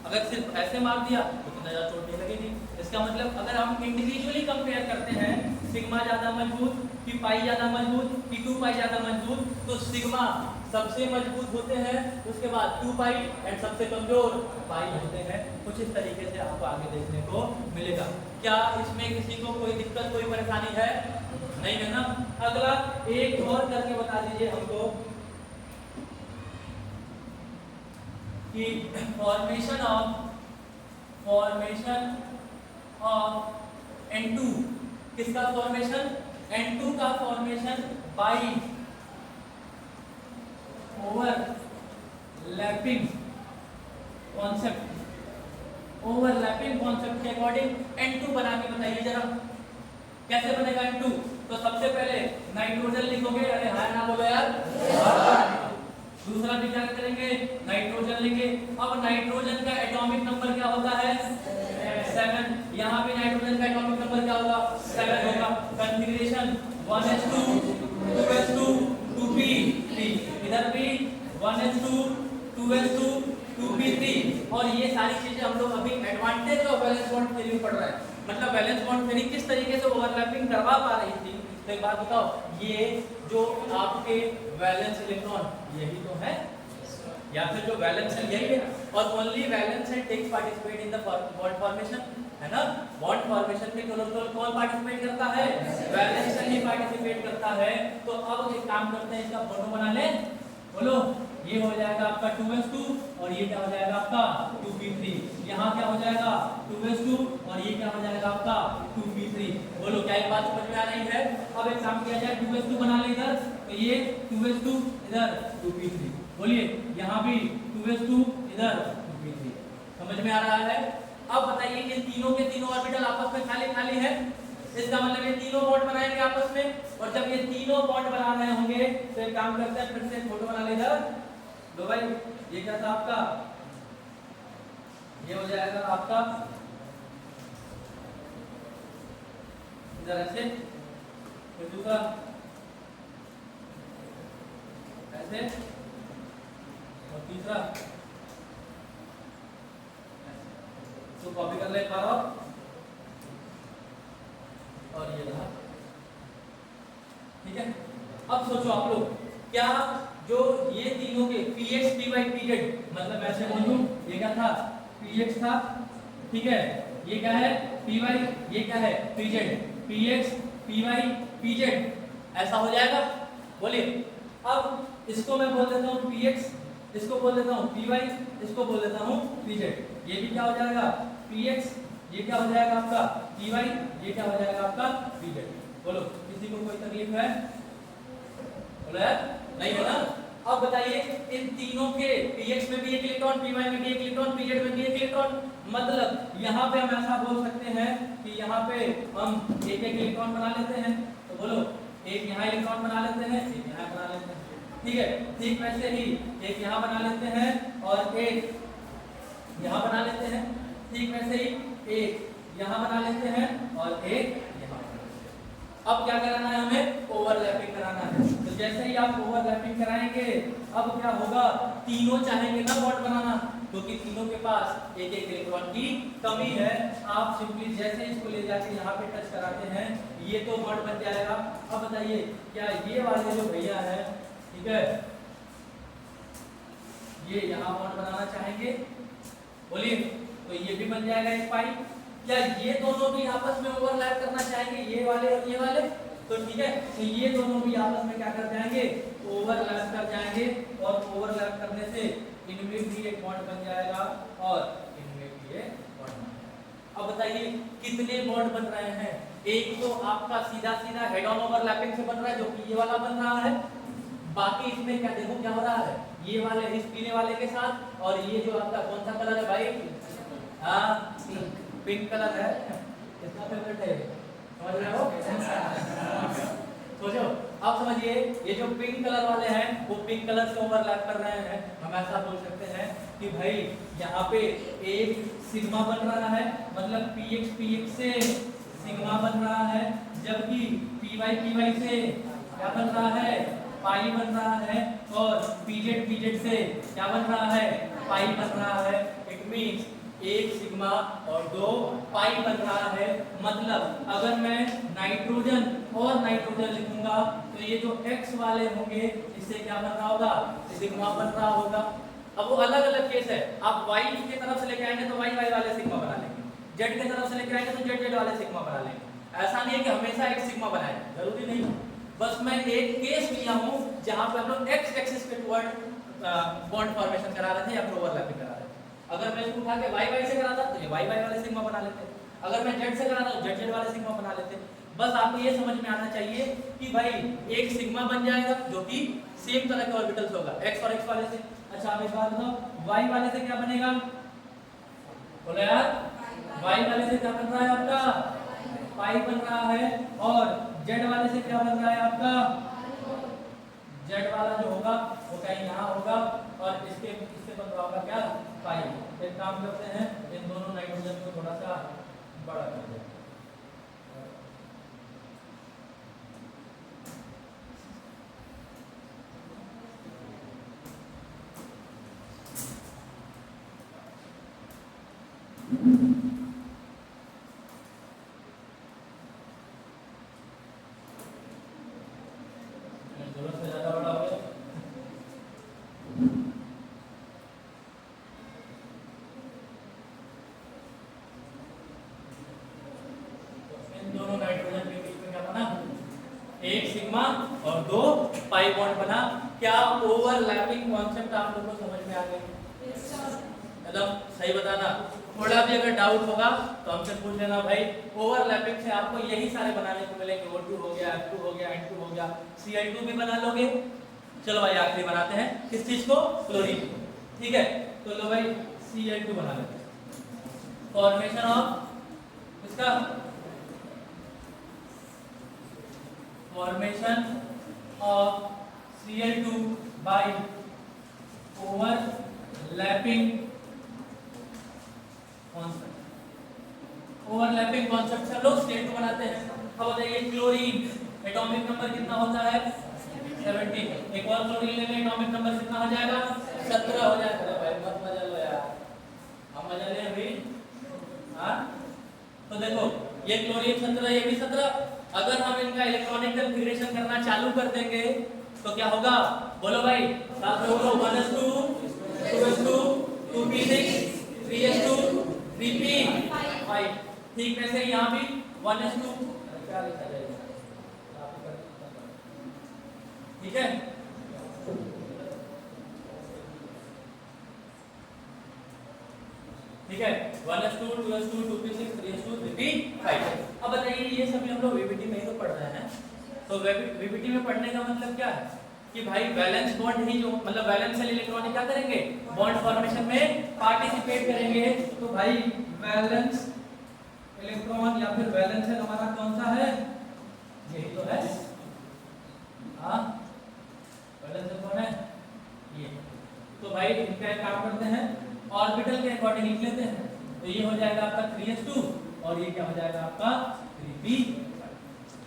अगर सिर्फ ऐसे मार दिया तो कितना ज्यादा चोट नहीं लगेगी। इसका मतलब अगर हम इंडिविजुअली कंपेयर करते हैं, सिग्मा ज्यादा मजबूत कि पाई ज्यादा मजबूत कि 2 पाई ज्यादा मजबूत, तो सिग्मा सबसे मजबूत होते हैं, उसके बाद 2 पाई, एंड सबसे कमजोर पाई होते हैं। कुछ इस तरीके से आपको आगे देखने को मिलेगा। क्या इसमें किसी को कोई दिक्कत, कोई परेशानी है? नहीं है ना। अगला एक और करके बता दीजिए हमको कि फॉर्मेशन ऑफ N2, किसका फॉर्मेशन? N2 का फॉर्मेशन बाई ओवरलैपिंग कॉन्सेप्ट के अकॉर्डिंग N2 बना के बताइए जरा, कैसे बनेगा N2? तो सबसे पहले नाइट्रोजन लिखोगे, अरे हाँ ना बोलो यार, दूसरा भी क्या करेंगे? नाइट्रोजन लेंगे। अब नाइट्रोजन का एटॉमिक नंबर क्या होता है? 7। यहाँ भी नाइट्रोजन का एटॉमिक नंबर क्या होगा? 7 होगा। कॉन्फ़िगरेशन 1s2 2s2 2p3, इधर भी 1s2 2s2 2p3। और ये सारी चीजें हम लोग अभी advantage of valence bond theory में पढ़ रहे हैं। मतलब वैलेंस बॉन्ड थ्योरी किस तरीके से ओवरलैपिंग करवा पा रही थी। तो एक बात बताओ, ये जो आपके वैलेंस इलेक्ट्रॉन यही तो है, या फिर जो वैलेंस शेल यही है, और only valence shell takes participate in the bond formation, है ना। बॉन्ड फॉर्मेशन में कौन पार्टिसिपेट करता है? वैलेंस शेल ही पार्टिसिपेट करता है। तो अब एक काम करते हैं, इसका फोटो बना ले। बोलो, ये हो जाएगा आपका 2s2 और ये क्या हो जाएगा आपका 2p3। यहाँ क्या हो जाएगा 2s2 और ये क्या हो जाएगा आपका 2p3। बोलो, क्या एक बात समझ में आ रही है? अब एक काम किया जाए, 2s2 बना ले इधर, तो ये 2s2 इधर 2p3। बोलिए, यहाँ भी 2s2 इधर 2p3। समझ में आ रहा है? अब बताइए कि तीनों के तीनों ऑर्बिटल आपस में खाली खाली है। इसका मतलब ये तीनों बॉन्ड बनाएंगे आपस में, और जब ये तीनों बॉन्ड बना रहे होंगे तो एक काम करते हैं, फिर से फोटो बना ले इधर। लो भाई, ये क्या था आपका? ये हो जाएगा आपका इधर ऐसे, फिर दूसरा ऐसे, और तीसरा तो कॉपी कर ले पारो, और ये रहा। ठीक है, अब सोचो आप लोग, क्या जो ये तीनों के px py pz, मतलब ऐसे बोलूं, ये क्या था? px था, ठीक है, ये क्या है? py, ये क्या है? pz, px py pz, ऐसा हो जाएगा। बोलिए, अब इसको मैं बोल देता हूँ px, इसको बोल देता हूँ py, इसको बोल देता हूँ pz। ये भी क्या हो जाएगा? px, ये क्या हो जाएगा आपका? py, ये क्या हो जाएगा आपका? pz। बोलो, किसी को कोई तकलीफ है? बोलो यार, नहीं है ना। अब बताइए, इन तीनों के px में भी एक इलेक्ट्रॉन, py में भी एक इलेक्ट्रॉन, pz में भी एक इलेक्ट्रॉन, मतलब यहाँ पे हम ऐसा बोल सकते हैं कि यहाँ पे हम एक एक इलेक्ट्रॉन बना लेते हैं। तो बोलो, एक यहाँ इलेक्ट्रॉन बना लेते हैं, एक यहाँ बना लेते हैं, ठीक है। ठीक वैसे ही एक यहाँ बना लेते हैं और एक यहाँ बना लेते हैं। ठीक वैसे ही एक यहाँ बना लेते हैं और एक यहाँ। अब क्या कराना है हमें? ओवरलैपिंग कराना है। तो जैसे ही आप ओवरलैपिंग कराएंगे, अब क्या होगा? तीनों चाहेंगे ना बॉन्ड बनाना, क्योंकि तीनों के पास एक एक इलेक्ट्रॉन की कमी है। आप सिंपली जैसे इसको ले जाके यहाँ पे टच कराते हैं, ये तो बॉन्ड बन जाएगा। अब बताइए, क्या ये वाले जो भैया है, ठीक है, ये यहाँ बॉन्ड बनाना चाहेंगे? बोलिए, तो ये भी बन जाएगा एक पाई। क्या ये दोनों भी आपस में ओवरलैप करना चाहेंगे, ये वाले और ये वाले? तो ठीक है, तो ये दोनों भी आपस में क्या कर जाएंगे? ओवरलैप कर जाएंगे, और ओवरलैप करने से इनमें भी एक बॉन्ड बन जाएगा और इनमें भी एक बॉन्ड बन जाएगा। अब बताइए, कितने बॉन्ड बन रहे हैं? एक तो आपका सीधा सीधा हेड ऑन ओवरलैपिंग से बन रहा है जो कि ये वाला बन रहा है, बाकी इसमें क्या देखो क्या हो रहा है, ये वाले इस पीले वाले के साथ, और ये जो आपका कौन सा कलर है भाई, हाँ पिंक कलर है, किसका फेवरेट है, समझ रहे हो? सोचो अब समझिए, ये जो पिंक कलर वाले हैं वो पिंक कलर से ओवरलैप कर रहे हैं। हम ऐसा बोल सकते हैं कि भाई यहाँ पे एक सिग्मा बन रहा है, मतलब px से सिग्मा बन रहा है, जबकि py से क्या बन रहा है, पाई बन रहा है, और pz से क्या बन रहा है, पाई बन रहा है। इट मींस एक सिग्मा और दो पाई बन रहा है। मतलब अगर मैं नाइट्रोजन और नाइट्रोजन लिखूंगा तो ये जो x वाले होंगे इससे क्या बन रहा होगा, सिग्मा बन रहा होगा। अब वो अलग अलग केस है, आप y की तरफ से लेके आएंगे तो y वाले सिग्मा बना लेंगे, z की तरफ से लेके आएंगे तो z वाले सिग्मा बना लेंगे। ऐसा नहीं है कि हमेशा एक सिग्मा बनाए, जरूरी नहीं, बस मैं एक केस लिया हूँ जहाँ पे हम लोग x एक्सिस पे टुवर्ड बॉन्ड फॉर्मेशन करा रहे थे या फिर ओवरलैपिंग करा रहे थे। अगर मैं इसको उठा के y से कराता तो ये y वाले सिग्मा बना लेते, अगर मैं z से कराता तो z वाले सिग्मा बना लेते। बस आपको ये समझ में आना चाहिए कि भाई एक सिग्मा बन जाएगा जो कि सेम तरह के ऑर्बिटल्स होगा x और x वाले से। अच्छा अब एक बात बताओ, y वाले से क्या बनेगा, बोलो यार, y वाले से क्या बन रहा है आपका, पाई बन रहा है, और z वाले से क्या बन रहा है आपका, z वाला जो होगा वो कहीं यहाँ होगा, और इससे बन रहा होगा क्या, पाई। एक काम करते हैं, इन दोनों नाइट्रोजन को थोड़ा सा बड़ा कर दें। जरूरत से ज्यादा बड़ा हो गया। दोनों नाइट्रोजन के बीच में क्या बना, एक सिग्मा और दो पाई बॉन्ड बना। क्या ओवरलैपिंग कॉन्सेप्ट आप लोगों को समझ में आ गया, एकदम सही बताना। थोड़ा भी अगर डाउट होगा तो हमसे पूछ लेना भाई। ओवरलैपिंग से आपको यही सारे बनाने को मिलेंगे, O2 हो गया, F2 हो गया, N2 हो गया, Cl2 भी बना लोगे। चलो भाई आखिरी बनाते हैं, किस चीज को, क्लोरीन को, ठीक है। तो लो भाई Cl2 बना लेते हैं। फॉर्मेशन ऑफ इसका, formation of Cl2 by overlapping concept. Overlapping concept से हम लोग Cl2 बनाते हैं। अब बताइए क्लोरीन एटॉमिक नंबर कितना होता है, 17। एक और क्लोरीन ले लें, एटॉमिक नंबर कितना हो जाएगा, 17 हो जाएगा। भाई मत मजा लो यार, हम मजा ले अभी। हाँ तो देखो ये क्लोरीन 17, ये भी 17। अगर हम इनका इलेक्ट्रॉनिक कॉन्फ़िगरेशन करना चालू कर देंगे तो क्या होगा, बोलो भाई, साथ में बोलो, 1s2 2s2 2p6 3s2 3p5। ठीक वैसे यहाँ भी 1s2, क्या लिखा जाएगा, ठीक है। ठीक है, 1s2 2s2 2p6 3s2 3p5। अब बताइए ये सभी हम लोग वीबीटी में ही तो पढ़ रहे हैं, तो वीबीटी में पढ़ने का मतलब क्या है कि भाई वैलेंस बॉन्ड ही जो, मतलब वैलेंस सेल इलेक्ट्रॉनिक क्या करेंगे, बॉन्ड फॉर्मेशन में पार्टिसिपेट करेंगे। तो भाई वैलेंस इलेक्ट्रॉन या फिर वैलेंस सेल हमारा कौन सा है, यही तो है। हाँ वैलेंस सेल कौन है, ये। तो भाई इनका एक काम करते हैं, ऑर्बिटल के अकॉर्डिंग लिख लेते हैं। तो ये हो जाएगा आपका 3s2 और ये क्या हो जाएगा आपका 3p।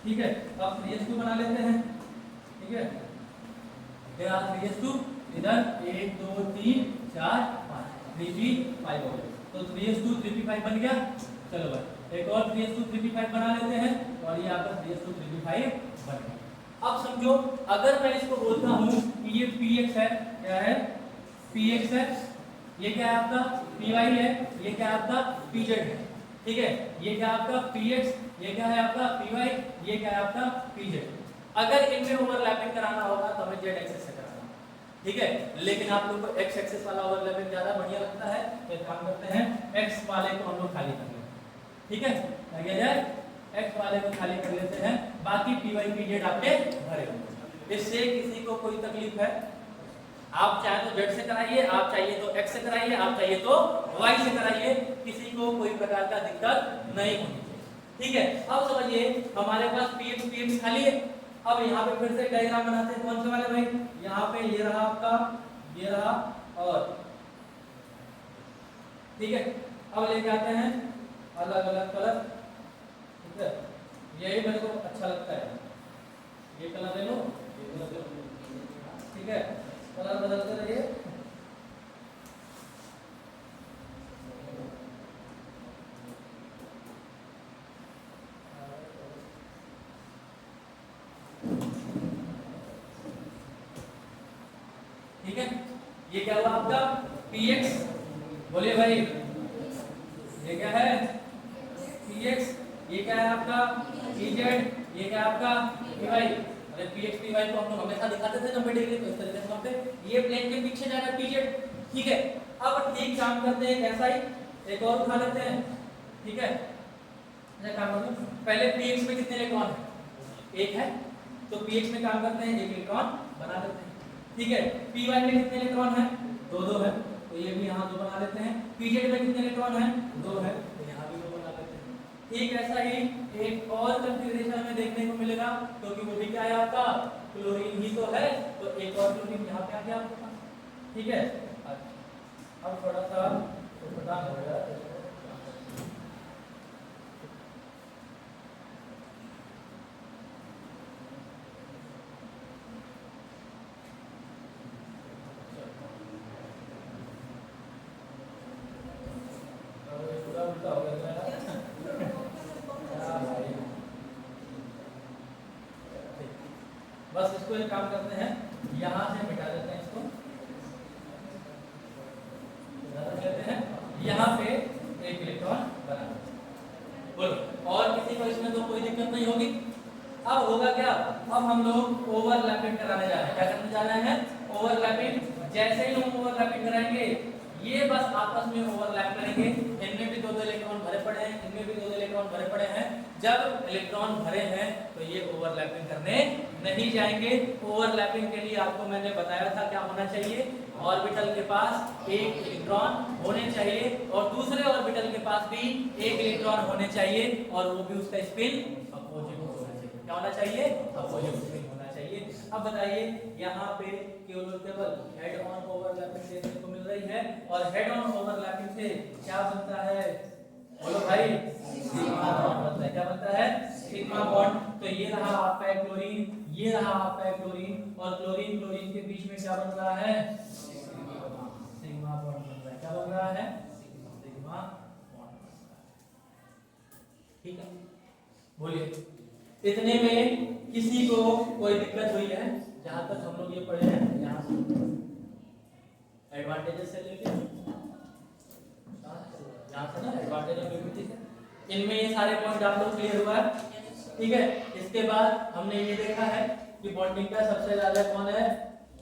ठीक है, अब 3s2 बना लेते हैं। ठीक है, फिर 3s2 इधर 1 2 3 4 5 3p5 हो गया। तो 3s2 3p5 बन गया। चलो भाई एक और 3s2 3p5 बना लेते हैं और ये आपका 3s2 3p5 बन गया। अब समझो अगर मैं इसको बोलता हूँ कि ये px है, क्या है, px है, ये क्या है आपका py है, ये क्या है आपका pz है। ठीक है, ये क्या है आपका px, ये क्या है आपका py, ये क्या है आपका pz। अगर इनमें ओवरलैपिंग कराना होगा तो हमें z एक्सिस से कराना, ठीक है। लेकिन आप लोग को x एक्सिस वाला ओवरलैपिंग ज्यादा बढ़िया लगता है, तो काम करते हैं x वाले को हम लोग खाली कर लेंगे। ठीक है, लग गया जाए। x वाले को खाली कर लेते हैं, बाकी पी वाई पी जेड आपके भरे होंगे। इससे किसी को कोई तकलीफ है? आप चाहे तो z से कराइए, आप चाहिए तो x से कराइए, आप चाहिए तो y से कराइए, किसी को कोई प्रकार का दिक्कत नहीं होनी चाहिए। ठीक है, अब समझिए हमारे पास px खाली है। अब यहाँ पे फिर से डायग्राम बनाते हैं, कौन से वाले भाई? यहाँ पे ये रहा आपका, ये रहा, और ठीक है, अब लेके आते हैं अलग अलग कलर। ठीक है, यही मेरे को अच्छा लगता है, ये कलर ले लो, ये कलर ले लो। ठीक है, कलर बदलते रहिए। ठीक है, ये क्या हुआ आपका px, बोलिए भाई, ये क्या है px, ये क्या है आपका pz, ये क्या है आपका py। अरे px py को हम लोग हमेशा दिखाते थे 90 डिग्री, तो इस तरीके से हम पे ये प्लेन के पीछे जाएगा pz। ठीक है, अब ठीक काम करते हैं कैसा ही, एक और उठा लेते हैं। ठीक है, ऐसा काम करते हैं, पहले px में कितने इलेक्ट्रॉन है? एक है, तो px में काम करते हैं, एक इलेक्ट्रॉन बना लेते हैं। ठीक है, py में कितने इलेक्ट्रॉन है? दो है, तो ये भी यहाँ दो बना लेते हैं। pz में कितने इलेक्ट्रॉन है? दो है, तो यहाँ भी दो बना लेते हैं। ठीक, ऐसा ही एक और कंफिगरेशन में देखने को मिलेगा, क्योंकि वो भी क्या है आपका क्लोरीन ही तो है, तो एक और क्लोरीन यहाँ पे आ गया आपके पास। ठीक है, अब थोड़ा सा पता हो गया। बस इसको एक काम करते हैं, यहाँ से मिटा देते हैं, इसको रख लेते हैं, यहाँ पे एक इलेक्ट्रॉन बना देते हैं। बोलो, और किसी को इसमें तो कोई दिक्कत नहीं होगी। अब होगा क्या, अब हम लोग ओवरलैपिंग कराने जा रहे हैं। क्या करने जा रहे हैं? ओवरलैपिंग। जैसे ही हम ओवरलैपिंग कराएंगे, ये बस आपस में ओवरलैप करेंगे। इनमें भी दो इलेक्ट्रॉन भरे पड़े हैं, इनमें भी दो इलेक्ट्रॉन भरे पड़े हैं। जब इलेक्ट्रॉन भरे हैं तो ये ओवरलैपिंग करने नहीं जाएंगे। ओवरलैपिंग के लिए आपको मैंने बताया था क्या होना चाहिए, ऑर्बिटल के पास एक इलेक्ट्रॉन होने चाहिए और दूसरे ऑर्बिटल के पास भी एक इलेक्ट्रॉन होने चाहिए, और वो भी उसका स्पिन अपोजिट होना चाहिए। क्या होना चाहिए? अपोजिट स्पिन होना चाहिए। अब बताइए, यहाँ पे केवल हेड ऑन ओवरलैपिंग देखने को मिल रही है, और हेड ऑन ओवरलैपिंग से क्या बनता है? बोलो भाई, सिग्मा बॉन्ड बनता है। क्या बनता है? Sigma bond. तो ये रहा आपका क्लोरीन, ये रहा आपका क्लोरीन, और क्लोरीन क्लोरीन के बीच में क्या बन रहा है? सिग्मा बॉन्ड बन रहा है। क्या बन रहा है? सिग्मा बॉन्ड बन रहा है। ठीक है, बोलिए, इतने में किसी को कोई दिक्कत हुई है? जहां तक हम लोग ये पढ़े हैं, यहाँ से एडवांटेजेस से लेके यहाँ से ना एडवांटेज और बेनिफिट है, इनमें ये सारे पॉइंट आप लोग क्लियर हुआ है। ठीक है, इसके बाद हमने ये देखा है कि बॉन्डिंग का सबसे ज्यादा कौन है?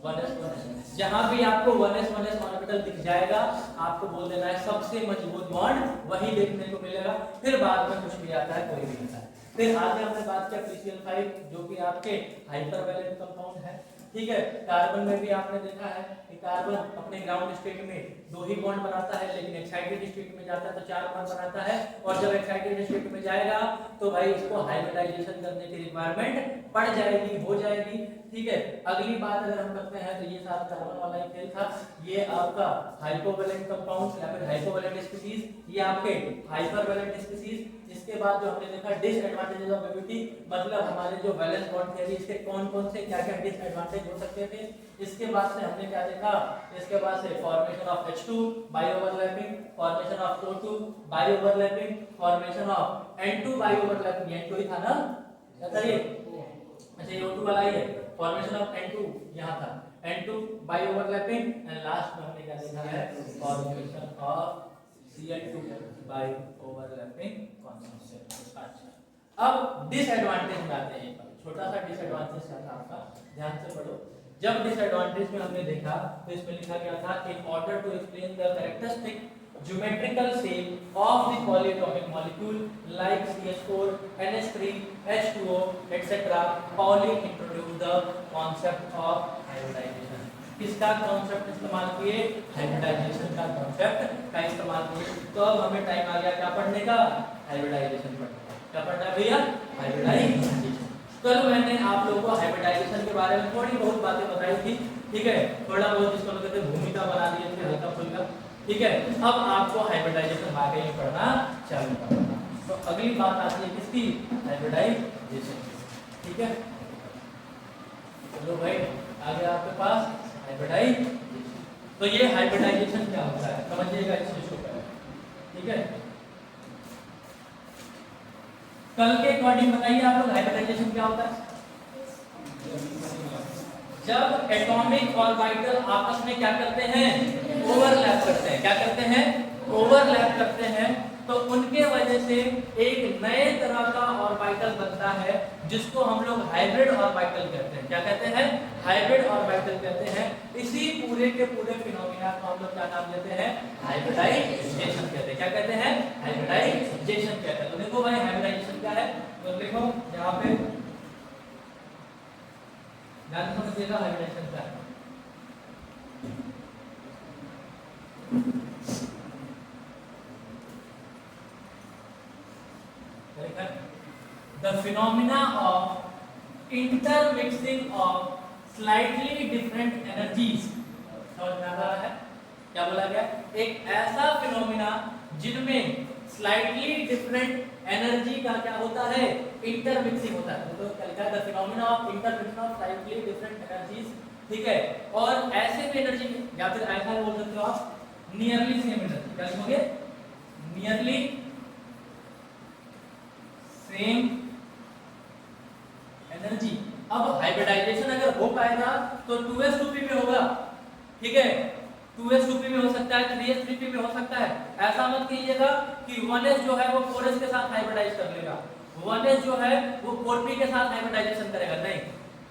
1s1s। जहां भी आपको 1s1s ऑर्बिटल दिख जाएगा, आपको बोल देना है सबसे मजबूत बॉन्ड वही देखने को मिलेगा। फिर बाद में कुछ भी आता है, कोई भी आता है। फिर आगे हमने बात किया PCl5, जो कि आपके हाइपरवैलेंट कंपाउंड है। ठीक है, कार्बन में भी आपने देखा है कि कार्बन अपने ग्राउंड स्टेट में दो ही बॉन्ड बनाता है, लेकिन एक्साइटेड स्टेट में जाता है तो 4 बॉन्ड बनाता है, और जब एक्साइटेड स्टेट में जाएगा तो भाई इसको हाइब्रिडाइजेशन करने की रिक्वायरमेंट पड़ जाएगी, हो जाएगी। ठीक है, अगली बात अगर हम करते हैं तो ये सारा कार्बन वाला ही खेल था। ये आपका हाइपोवैलेंट कंपाउंड या फिर हाइपोवैलेंट स्पीशीज, ये आपके हाइपरवैलेंट स्पीशीज। इसके बाद जो हमने देखा डिसएडवांटेजेस ऑफ एबिलिटी, मतलब हमारे जो वैलेंस बॉन्ड थे इसके कौन-कौन से क्या-क्या डिसएडवांटेज हो सकते थे। इसके बाद से हमने क्या देखा, इसके बाद से formation of H2 by overlapping, formation of O2 by overlapping, formation of N2 by overlapping. N2 ही था ना, क्या था ये? अच्छा, ये O2 वाला ही है। फॉर्मेशन ऑफ N2 यहाँ था, N2 by overlapping, and last में हमने क्या देखा है? Formation of Cl2 by overlapping concentration. अच्छा, अब डिसएडवांटेज में आते हैं। छोटा सा डिसएडवांटेज क्या था आपका, ध्यान से पढ़ो। जब डिसएडवांटेज में हमने देखा तो इसमें लिखा गया था, in order to explain the characteristic geometrical shape of the polyatomic molecule like CH4, NH3, H2O, etc. Pauling introduced the concept of hybridization. किसका कॉन्सेप्ट इस्तेमाल किए? हाइब्रिडाइजेशन का कॉन्सेप्ट का इस्तेमाल किए। तो अब हमें टाइम आ गया क्या पढ़ने का? हाइब्रिडाइजेशन पढ़ने का। क्या पढ़ना है भैया? हाइब्रिडाइजेशन। कल मैंने आप लोगों को हाइब्रिडाइजेशन के बारे में थोड़ी बहुत बातें बताई थी, ठीक है, थोड़ा बहुत जिसको कहते हैं भूमिका बना दिए थे हल्का फुल्का, ठीक है। अब आपको हाइब्रिडाइजेशन आगे ही पढ़ना चालू करना। तो अगली बात आती है किसकी? हाइब्रिडाइजेशन, ठीक है। चलो भाई आगे आपके पास हाइब्रिडाइजेशन। तो ये हाइब्रिडाइजेशन क्या होता है समझिएगा इस चीज को, ठीक है। कल के अकॉर्डिंग बताइए आप लोग हाइब्रिडाइजेशन क्या होता है? जब एटॉमिक ऑर्बिटल आपस में क्या करते हैं? ओवरलैप करते हैं। क्या करते हैं? ओवरलैप करते हैं। तो उनके वजह से एक नए तरह का ऑर्बिटल बनता है जिसको हम लोग हाइब्रिड ऑर्बिटल कहते हैं। क्या कहते हैं? हाइब्रिड ऑर्बिटल कहते हैं। इसी पूरे के पूरे फिनोमिना को हम लोग क्या नाम देते हैं? हाइब्रिडाइजेशन कहते हैं। क्या कहते हैं? हाइब्रिडाइजेशन कहते हैं। तो देखो भाई हाइब्रिडाइजेशन क्या है, तो देखो यहाँ पे ध्यान समझिएगा हाइब्रिडाइजेशन क्या है। The phenomena of intermixing of slightly different energies, समझ में आ रहा है? क्या बोला गया? एक ऐसा फिनोमिना जिनमें स्लाइटली डिफरेंट एनर्जी का क्या होता है? इंटरमिक्सिंग होता है। तो क्या लिखा है? The phenomena of intermixing of slightly different energies, ठीक है। और ऐसे भी एनर्जी या फिर ऐसा बोल सकते हो आप नियरली सेम एनर्जी। क्या लिखोगे? Nearly same energy. अब हाइब्रिडाइजेशन अगर हो पाएगा तो 2s2p में होगा, ठीक है। 2s2p में हो सकता है, 3s3p में हो सकता है। ऐसा मत कीजिएगा कि 1s जो है वो 4s के साथ हाइब्रिडाइज कर लेगा, 1s जो है वो 4p के साथ हाइब्रिडाइजेशन करेगा। नहीं,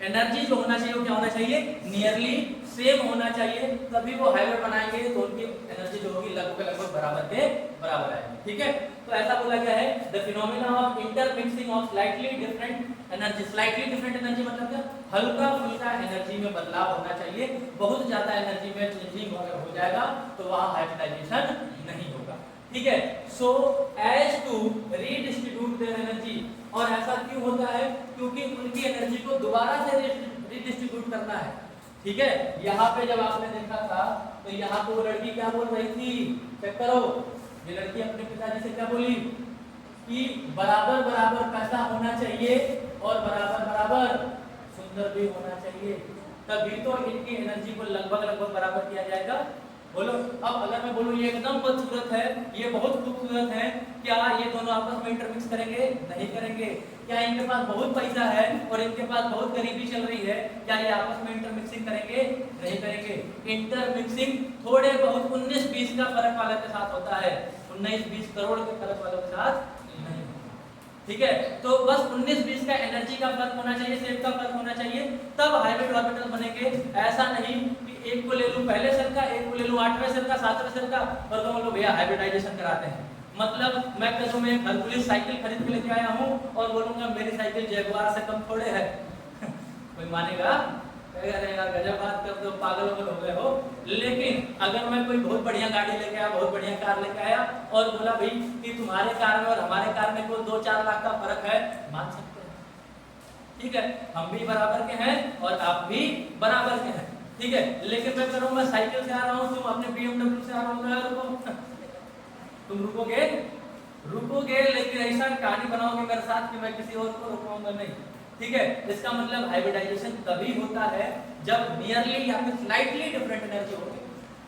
एनर्जी जो होना चाहिए वो क्या होना चाहिए? नियरली सेम होना चाहिए, तभी वो हाइब्रिड बनाएंगे तो उनकी एनर्जी जो होगी लगभग बराबर के बराबर आएगी, ठीक है। तो ऐसा बोला गया है the phenomena of intermixing of slightly different energy. Slightly different energy मतलब क्या? हल्का फुल्का एनर्जी में बदलाव होना चाहिए। बहुत ज्यादा एनर्जी में चेंजिंग अगर हो जाएगा तो वहां हाइब्रिडाइजेशन नहीं होगा, ठीक है। So as to redistribute their energy, और ऐसा क्यों होता है? क्योंकि उनकी एनर्जी को दोबारा से रीडिस्ट्रीब्यूट करना है, ठीक है। यहाँ पे जब आपने देखा था तो यहाँ पे वो लड़की क्या बोल रही थी? चेक करो, ये लड़की अपने पिताजी से क्या बोली कि बराबर बराबर पैसा होना चाहिए और बराबर बराबर सुंदर भी होना चाहिए, तभी तो इनकी एनर्जी को लगभग बराबर किया जाएगा। बोलो अब अगर मैं बोलूं ये एकदम खूबसूरत है, ये बहुत खूबसूरत है, क्या ये दोनों आपस में इंटरमिक्स करेंगे? नहीं करेंगे। क्या इनके पास बहुत पैसा है और इनके पास बहुत गरीबी चल रही है, क्या ये आपस में इंटरमिक्सिंग करेंगे? नहीं करेंगे। इंटरमिक्सिंग थोड़े बहुत 19-20 का फर्क वाले के साथ होता है, 19-20 करोड़ के फर्क वालों के साथ नहीं, ठीक है। तो बस 19-20 का एनर्जी का फर्क होना चाहिए, शेप का फर्क होना चाहिए, तब हाइब्रिड ऑर्बिटल बनेंगे। ऐसा नहीं कि एक को ले लूं पहले सेल का, एक को ले लूं 8वें सेल का, 7वें सेल का, और तो हम लोग भैया हाइब्रिडाइजेशन कराते हैं। मतलब मैं कहूं मैं हरकुलिस साइकिल खरीद के लेके आया हूं और बोलूंगा मेरी साइकिल जैगुआर से कम थोड़े है कोई मानेगा? कहेगा अरे यार गजब बात कर दो, पागल हो गए हो। लेकिन अगर मैं कोई बहुत बढ़िया गाड़ी लेके आया, बहुत बढ़िया कार लेके आया और बोला भाई कि तुम्हारे कार में और हमारे कार में कोई 2-4 लाख का फर्क है, मान सकते हैं, ठीक है। हम भी बराबर के हैं और आप भी बराबर के हैं, ठीक है। लेकिन मैं कह रहा हूं मैं साइकिल से आ रहा हूं, तुम अपने BMW से आ रहा हो, तुम रुकोगे लेकिन ऐसा कहानी बनाओगे मेरे साथ कि मैं किसी और को रुकाऊंगा नहीं, ठीक है। इसका मतलब हाइब्रिडाइजेशन तभी होता है जब नियरली या फिर स्लाइटली डिफरेंट एनर्जी हो,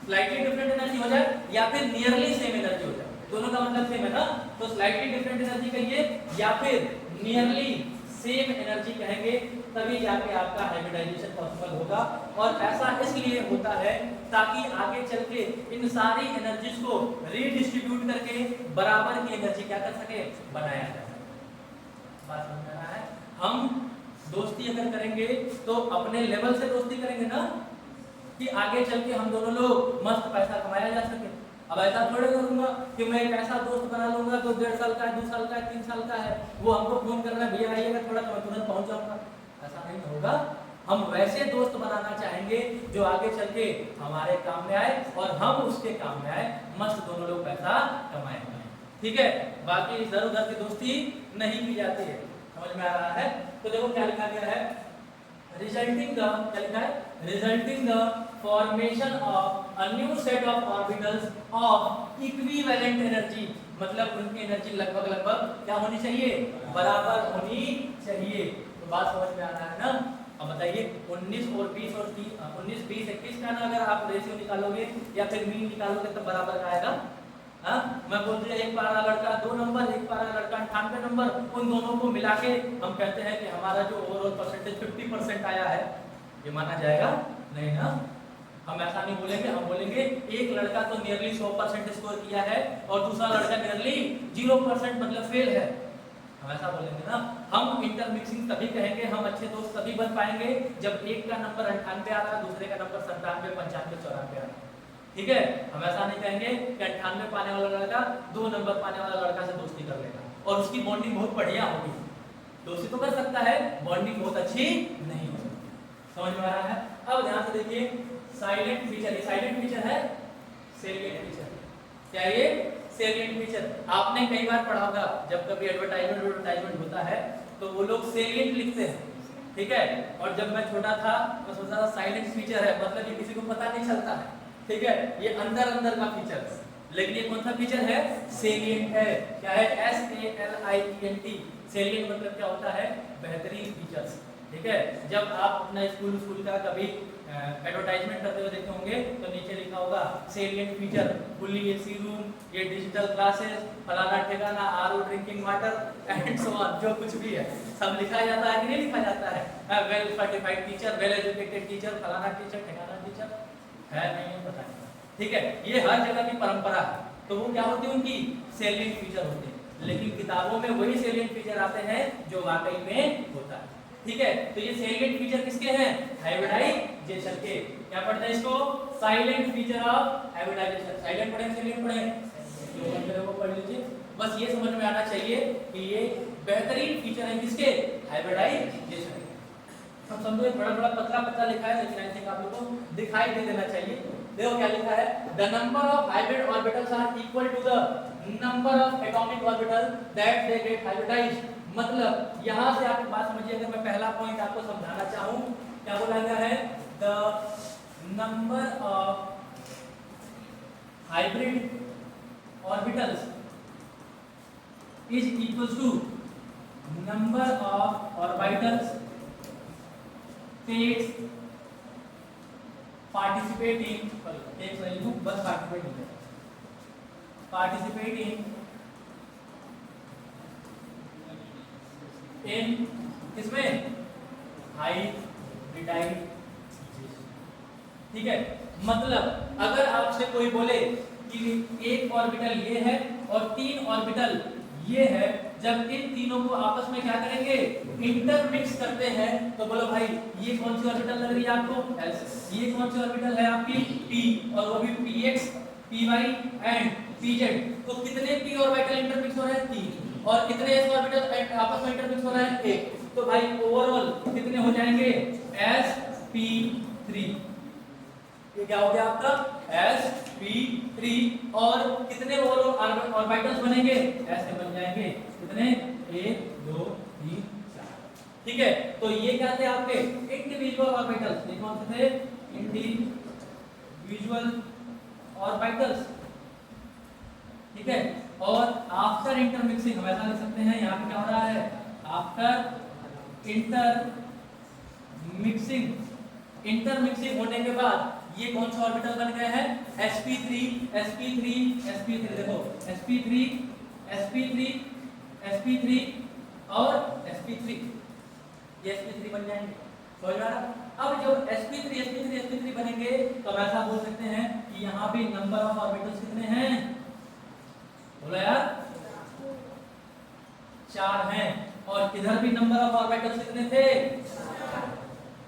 स्लाइटली डिफरेंट एनर्जी हो जाए या फिर नियरली सेम एनर्जी हो जाए, दोनों का मतलब सेम है ना। तो स्लाइटली डिफरेंट एनर्जी कहिए या फिर नियरली सेम एनर्जी कहेंगे, तभी जाके आपका हाइब्रिडाइजेशन पॉसिबल होगा। और ऐसा इसलिए होता है ताकि आगे चल के इन सारी एनर्जीज को रीडिस्ट्रीब्यूट करके बराबर की एनर्जी क्या कर सके? बनाया जा सके। बात समझ में आ रहा है? हम दोस्ती अगर करेंगे तो अपने लेवल से दोस्ती करेंगे ना, कि आगे चल के हम दोनों लोग मस्त पैसा कमाया जा सके। अब ऐसा थोड़े करूंगा कि मैं एक ऐसा दोस्त बना लूंगा तो 1.5 साल का है, 2 साल का है, 3 साल का है, वो हमको फोन करना भैया आइएगा थोड़ा, तो मैं तुरंत पहुंच जाऊंगा। ऐसा नहीं होगा। हम वैसे दोस्त बनाना चाहेंगे जो आगे चल के हमारे काम में आए और हम उसके काम में आए, मस्त दोनों लोग पैसा कमाएंगे। ठीक है, बाकी इधर उधर की दोस्ती नहीं की जाती है। समझ में आ रहा है? तो देखो क्या लिखा गया है, रिजल्टिंग द, क्या लिखा है, resulting the formation of a new set of orbitals of equivalent energy, मतलब उनकी एनर्जी लगभग लगभग क्या होनी चाहिए, बराबर होनी चाहिए। तो बात समझ में आ रहा है ना? अब बताइए 19 और 20 और 19 20 21 का ना अगर आप रेशियो निकालोगे या फिर मीन निकालोगे तो बराबर का आएगा। हाँ, मैं बोल दिया एक पारा लड़का 2 नंबर, एक पारा लड़का 98 नंबर, उन दोनों को मिला के हम कहते हैं कि हमारा जो ओवरऑल परसेंटेज 50% आया है, ये माना जाएगा नहीं ना? हम ऐसा नहीं बोलेंगे, हम बोलेंगे एक लड़का तो नियरली 100% स्कोर किया है और दूसरा लड़का नियरली 0% मतलब फेल है, हम ऐसा बोलेंगे ना? हम इंटरमिक्सिंग तभी कहेंगे, हम अच्छे दोस्त तभी बन पाएंगे जब एक का नंबर 98 आ रहा है, दूसरे का नंबर 97, 95, 94 आ रहा है। ठीक है, हम ऐसा नहीं कहेंगे कि 98 पाने वाला लड़का 2 नंबर पाने वाला लड़का से दोस्ती कर लेगा और उसकी बॉन्डिंग बहुत बढ़िया होगी। दोस्ती तो कर सकता है, बॉन्डिंग बहुत अच्छी नहीं हो सकती। समझ में आ रहा है? अब ध्यान से देखिए, साइलेंट फीचर, ये साइलेंट फीचर है, सेलिएंट फीचर। क्या ये? Salient feature. आपने कई बार पढ़ा होगा, जब कभी एडवर्टाइजमेंट होता है तो वो लोग सेलिएंट लिखते हैं। ठीक है, और जब मैं छोटा था तो सोचता था साइलेंट फीचर है, मतलब ये किसी को पता नहीं चलता है। ठीक है, ये अंदर अंदर का फीचर, लेकिन ये कौन सा फीचर है? सेलिएंट है। क्या है? SALIENT। सेलिएंट मतलब क्या होता है? बेहतरीन फीचर्स। ठीक है, जब आप अपना स्कूल का कभी एडवर्टाइजमेंट करते हुए देखे होंगे तो नीचे लिखा होगा salient feature, fully AC room, ये डिजिटल क्लासेस, फलाना ठिकाना, RO drinking water and so on, जो कुछ भी है सब लिखा जाता है कि नहीं लिखा जाता है? Well certified teacher, well educated teacher, फलाना टीचर, ठिकाना टीचर है, नहीं पता है। ठीक है, ये हर जगह की परंपरा है। तो वो क्या होती है? उनकी सेलिएंट फीचर होते हैं, लेकिन किताबों में वही सेलिएंट फीचर आते हैं जो वाकई में होता है। ठीक है, तो ये सेलिएंट फीचर किसके हैं? हाइब्रिडाइजेशन के। क्या पढ़ते हैं इसको? Silent feature of hybridization. Silent पढ़ें, सेलिएंट पढ़ें, जो पढ़ते हैं वो पढ़ लीजिए। बस ये समझ में आना चाहिए कि ये बेहतरीन फीचर है किसके? हाइब्रिडाइजेशन। हम समझो बड़ा बड़ा पतला पतला लिखा है, लेकिन आई थिंक आप लोगों को दिखाई दे देना चाहिए। देखो क्या लिखा है, the number of hybrid orbitals are equal to the number of atomic orbital that they get hybridized. मतलब यहां से आप बात समझिए, अगर मैं पहला पॉइंट आपको समझाना चाहूं, क्या बोला गया है? The number of hybrid orbitals is equal to number of orbitals states participating, बस participating in किसमें? हाइब्रिडाइजेशन। ठीक है, मतलब अगर आपसे कोई बोले कि एक ऑर्बिटल ये है और 3 ऑर्बिटल ये है, जब इन तीनों को आपस में क्या करेंगे? इंटरमिक्स करते हैं, तो बोलो भाई ये कौन सी ऑर्बिटल लग रही है आपको? S। ये कौन सी ऑर्बिटल है आपकी? P, और वो भी Px, Py एंड Pz। तो कितने p ऑर्बिटल इंटरमिक्स हो रहे हैं? 3। और कितने s ऑर्बिटल आपस में इंटरमिक्स हो रहे हैं? 1। तो भाई ओवरऑल कितने हो जाएंगे? sp3। ये क्या हो गया आपका? sp3। और कितने ओवरऑल ऑर्बिटल्स बनेंगे? ऐसे बन जाएंगे कितने? 1 2 3 4। ठीक है, तो ये क्या थे आपके? Individual orbitals. ये कौन से थे? Individual orbitals. ठीक है, और आफ्टर इंटरमिक्सिंग हम ऐसा लिख सकते हैं, यहाँ पे क्या हो रहा है? आफ्टर इंटरमिक्सिंग होने के बाद ये कौन सा ऑर्बिटल बन गए हैं? sp3 sp3 sp3। देखो sp3 sp3 sp3 और sp3, ये sp3 बन जाएंगे। समझ में आ रहा? अब जब sp3 sp3 sp3 बनेंगे तो हम ऐसा बोल सकते हैं कि यहाँ भी नंबर ऑफ ऑर्बिटल्स कितने हैं? बोलो यार, 4 हैं। और इधर भी नंबर ऑफ ऑर्बिटल्स कितने थे?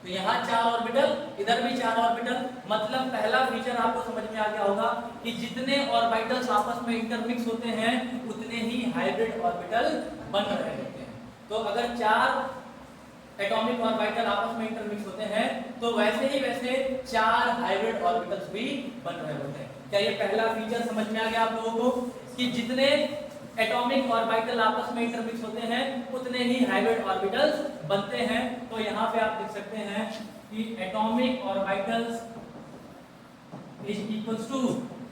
तो यहाँ 4 ऑर्बिटल, इधर भी 4 ऑर्बिटल। मतलब पहला फीचर आपको समझ में आ गया होगा कि जितने ऑर्बिटल्स आपस में इंटरमिक्स होते हैं उतने ही हाइब्रिड ऑर्बिटल बन रहे होते हैं। तो अगर 4 एटॉमिक ऑर्बिटल आपस में इंटरमिक्स होते हैं तो वैसे 4 हाइब्रिड ऑर्बिटल्स भी बन रहे होते हैं। क्या ये पहला फीचर समझ में आ गया आप लोगों को कि जितने एटॉमिक ऑर्बिटल आपस में इंटरमिक्स होते हैं उतने ही हाइब्रिड ऑर्बिटल्स बनते हैं। तो यहाँ पे आप लिख सकते हैं कि atomic orbitals is equals to